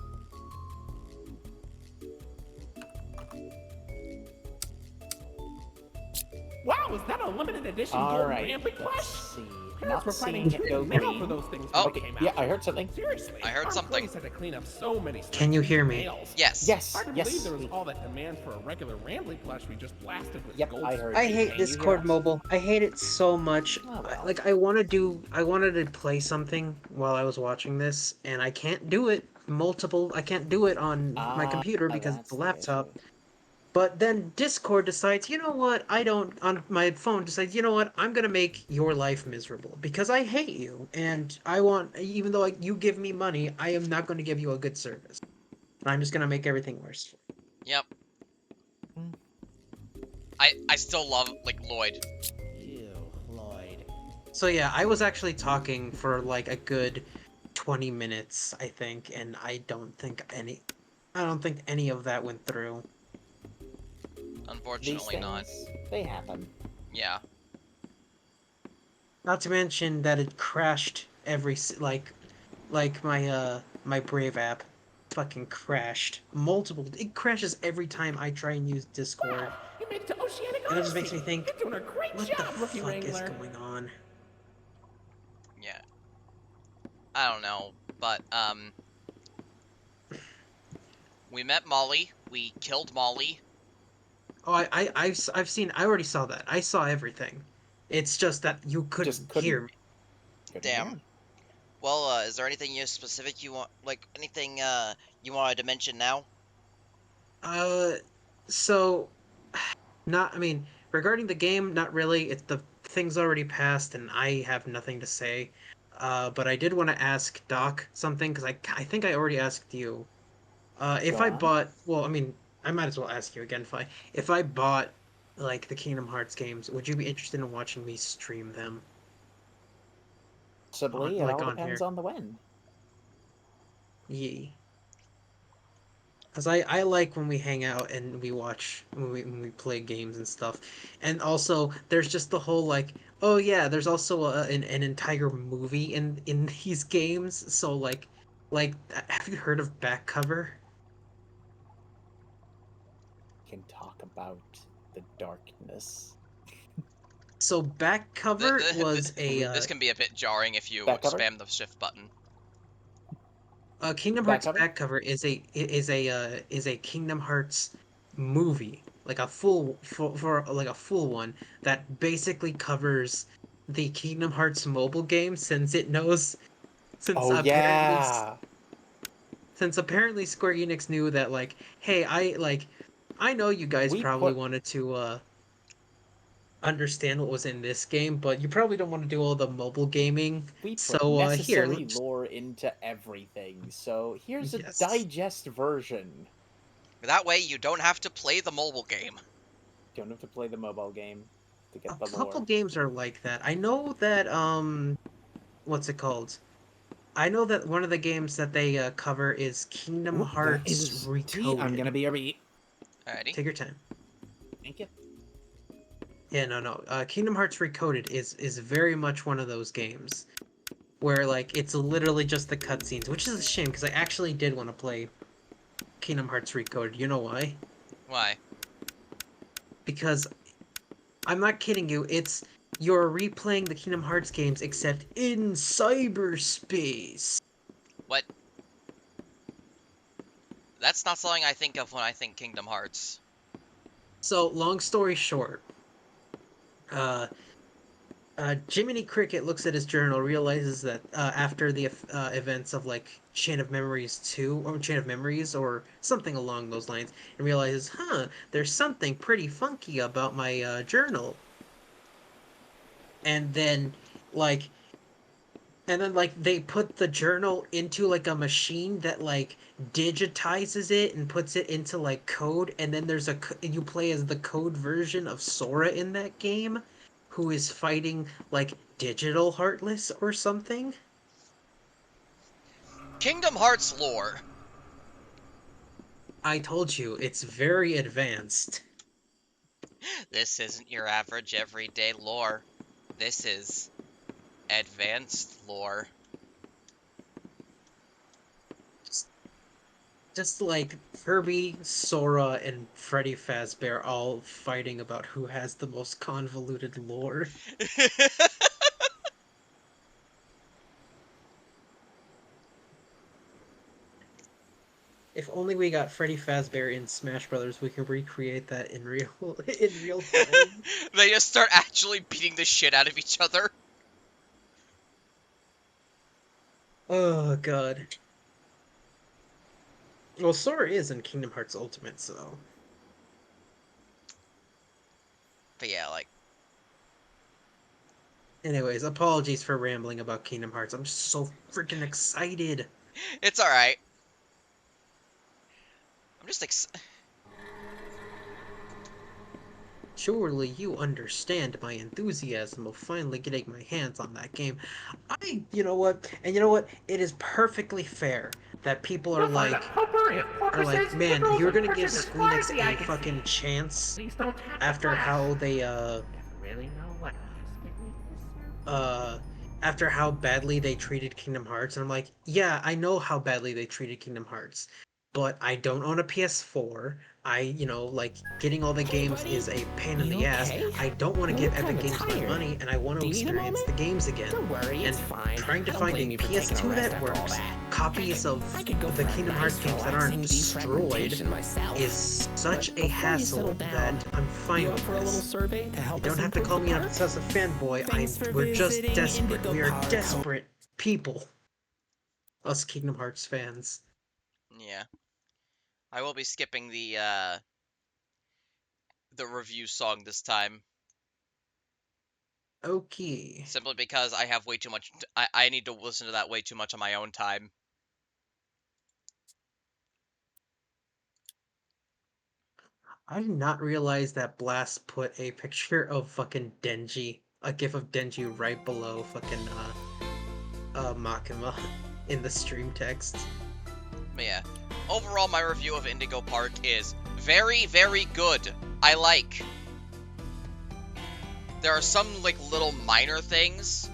Wow, is that a limited edition All gold right, ramping plush? let's see. Parents were Not fighting seeing it tooth go and nail green. for those things Oh. when they came out. Yeah, I heard something. Seriously, I heard our something. employees had to clean up so many. Can you hear me? nails. Yes. Yes, Hard to yes. believe there was all that demand for a regular Rambly plush we just blasted with Yep, gold. I heard I you. hate Can you hear Discord us? mobile. I hate it so much. Oh, well. Like I wanted to play something while I was watching this, and I can't do it I can't do it on my computer because it's that's a the laptop. issue. But then Discord decides, you know what? I don't on my phone decides, you know what? I'm gonna make your life miserable because I hate you, and I want even though you give me money, I am not going to give you a good service. I'm just gonna make everything worse. Yep. Mm. I still love like Lloyd. Ew, Lloyd. So yeah, I was actually talking for like a good 20 minutes, I think, and I don't think any of that went through. These Unfortunately not. things, they happen. Yeah. Not to mention that it crashed like my Brave app fucking crashed multiple. It crashes every time I try and use Discord, Wow, you made it to Oceanic and it just makes me Odyssey. think, You're doing a great what the job, Rookie fuck is Wrangler. going on? Yeah. I don't know, but we met Molly. We killed Molly. Oh, I've seen. I already saw that. I saw everything. It's just that you Just couldn't hear couldn't me. hear Damn. him. Well, is there anything specific you want, like anything you wanted to mention now? Uh, so not. I mean, regarding the game, not really. It's the thing's already passed, and I have nothing to say. But I did want to ask Doc something because I think I already asked you. If Go I on. bought, well, I mean, I might as well ask you again. If I bought like the Kingdom Hearts games, would you be interested in watching me stream them on Possibly, it like all on depends here? on the when. Yee. Because I like when we hang out and we watch when we play games and stuff, and also there's just the whole like, oh yeah, there's also an entire movie in these games. So like have you heard of Back Cover? Can talk about the darkness. So Back Th- Cover th- th- was a this can be a bit jarring if you Back cover? spam the shift button. Kingdom Back Hearts cover? Back Cover is a Kingdom Hearts movie, like a for like a full one that basically covers the Kingdom Hearts mobile game since Oh apparently yeah. since apparently Square Enix knew that like, hey, I know you guys We probably put wanted to understand what was in this game, but you probably don't want to do all the mobile gaming. we put So here, necessary let's lore into everything. So here's a yes. digest version. That way you don't have to play the mobile game. Don't have to play the mobile game to A get the couple lore. games are like that. I know that what's it called? I know that one of the games that they cover is Kingdom Ooh, that Hearts is tea. I'm Recoded. gonna be a beat. Alrighty. Take your time. Thank you. Yeah, no. Kingdom Hearts Recoded is very much one of those games where like it's literally just the cutscenes, which is a shame because I actually did want to play Kingdom Hearts Recoded. You know why? Why? Because I'm not kidding you. It's you're replaying the Kingdom Hearts games except in cyberspace. What? That's not something I think of when I think Kingdom Hearts. So, long story short, uh, Jiminy Cricket looks at his journal, realizes that after the events of like Chain of Memories 2 or Chain of Memories or something along those lines, and realizes, there's something pretty funky about my journal. And then, like, they put the journal into like a machine that like digitizes it and puts it into like code, and then you play as the code version of Sora in that game, who is fighting like digital Heartless or something. Kingdom Hearts lore. I told you, it's very advanced. This isn't your average everyday lore. This is advanced lore. Just, just like Kirby, Sora, and Freddy Fazbear all fighting about who has the most convoluted lore. If only we got Freddy Fazbear in Smash Brothers, we can recreate that in real in real time. They just start actually beating the shit out of each other. Oh god. Well, Sora is in Kingdom Hearts Ultimate, so But yeah, like, Anyways, apologies for rambling about Kingdom Hearts. I'm just so freaking excited. it's all right. I'm just Surely you understand my enthusiasm of finally getting my hands on that game. You know what? And you know what? It is perfectly fair that people You'll find that Pumper and porpoises, man, pickerels, you're and gonna give perches as far as Squeenix the eye a can fucking see. chance Please don't tap the after flash. how they, Never really know what uh, after how badly they treated Kingdom Hearts. And I'm like, yeah, I know how badly they treated Kingdom Hearts, but I don't own a PS4. Like getting all the Hey, games buddy. is a pain in You the ass. okay? I don't want to You give look Epic kinda Games my tired. money, and I want to Do you need a experience moment? the games again. Don't worry, And it's fine. trying to I don't find a blame you for taking a PS2 rest that after all works, that. copies of I could go the for a Kingdom nice, Hearts games that relaxing aren't destroyed defragmentation myself. is such But a before you settle hassle down, that I'm fine you up with for a little this. survey to You help don't us have to improve call the me an park? obsessive fanboy. Thanks for We're just visiting desperate. Indigo We are Park. desperate people. Us Kingdom Hearts fans. yeah. I will be skipping the review song this time, Okay. simply because I have way too much. I need to listen to that way too much on my own time. I did not realize that Blast put a picture of fucking Denji, a gif of Denji right below fucking Makima in the stream text. But yeah, overall, my review of Indigo Park is very, very good. I like. There are some like little minor things,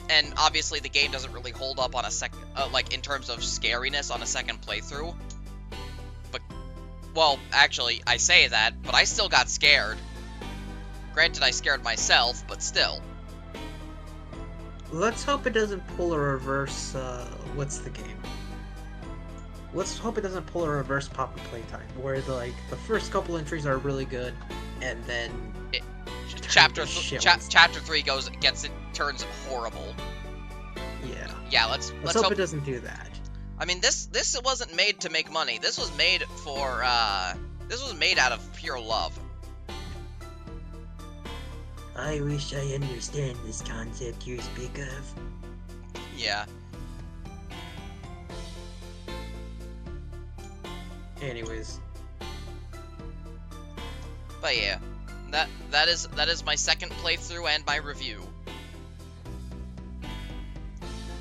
and obviously the game doesn't really hold up on a second, like in terms of scariness on a second playthrough. But well, actually, I say that, but I still got scared. Granted, I scared myself, but still. Let's hope it doesn't pull a reverse, what's the game? Let's hope it doesn't pull a reverse Pop and Playtime, where the first couple entries are really good, and then Chapter shit chapter 3 turns horrible. Yeah. Yeah, let's hope hope it doesn't do that. I mean, this wasn't made to make money. This was made for this was made out of pure love. I wish I understand this concept you speak of. Yeah. Anyways. But yeah. That is my second playthrough and my review.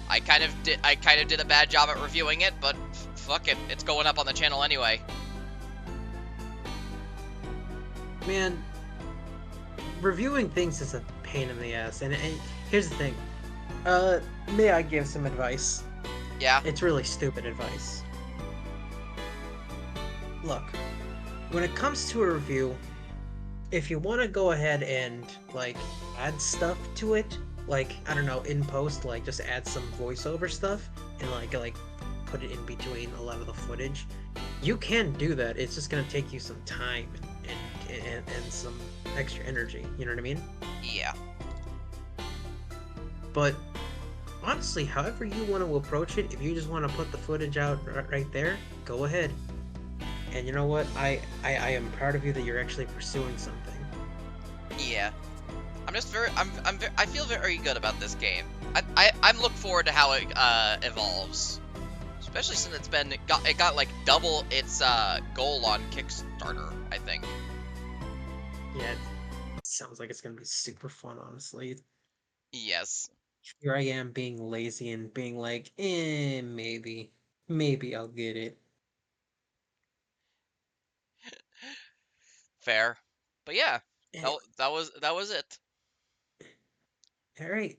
I kind of did a bad job at reviewing it, but fuck it. It's going up on the channel anyway. Man, reviewing things is a pain in the ass, and here's the thing. May I give some advice? Yeah. It's really stupid advice. Look, when it comes to a review, if you want to go ahead and, like, add stuff to it, like, I don't know, in post, like, just add some voiceover stuff, and, like put it in between a lot of the footage, you can do that. It's just gonna take you some time and some extra energy, you know what I mean? Yeah. But honestly, however you want to approach it, if you just want to put the footage out right there, go ahead. And you know what? I am proud of you that you're actually pursuing something. Yeah. I feel very good about this game. I'm looking forward to how it evolves. Especially since it got like double its goal on Kickstarter, I think. Yeah, it sounds like it's gonna be super fun, honestly. Yes. Here I am being lazy and being like, maybe I'll get it. Fair. But yeah, that was it. All right.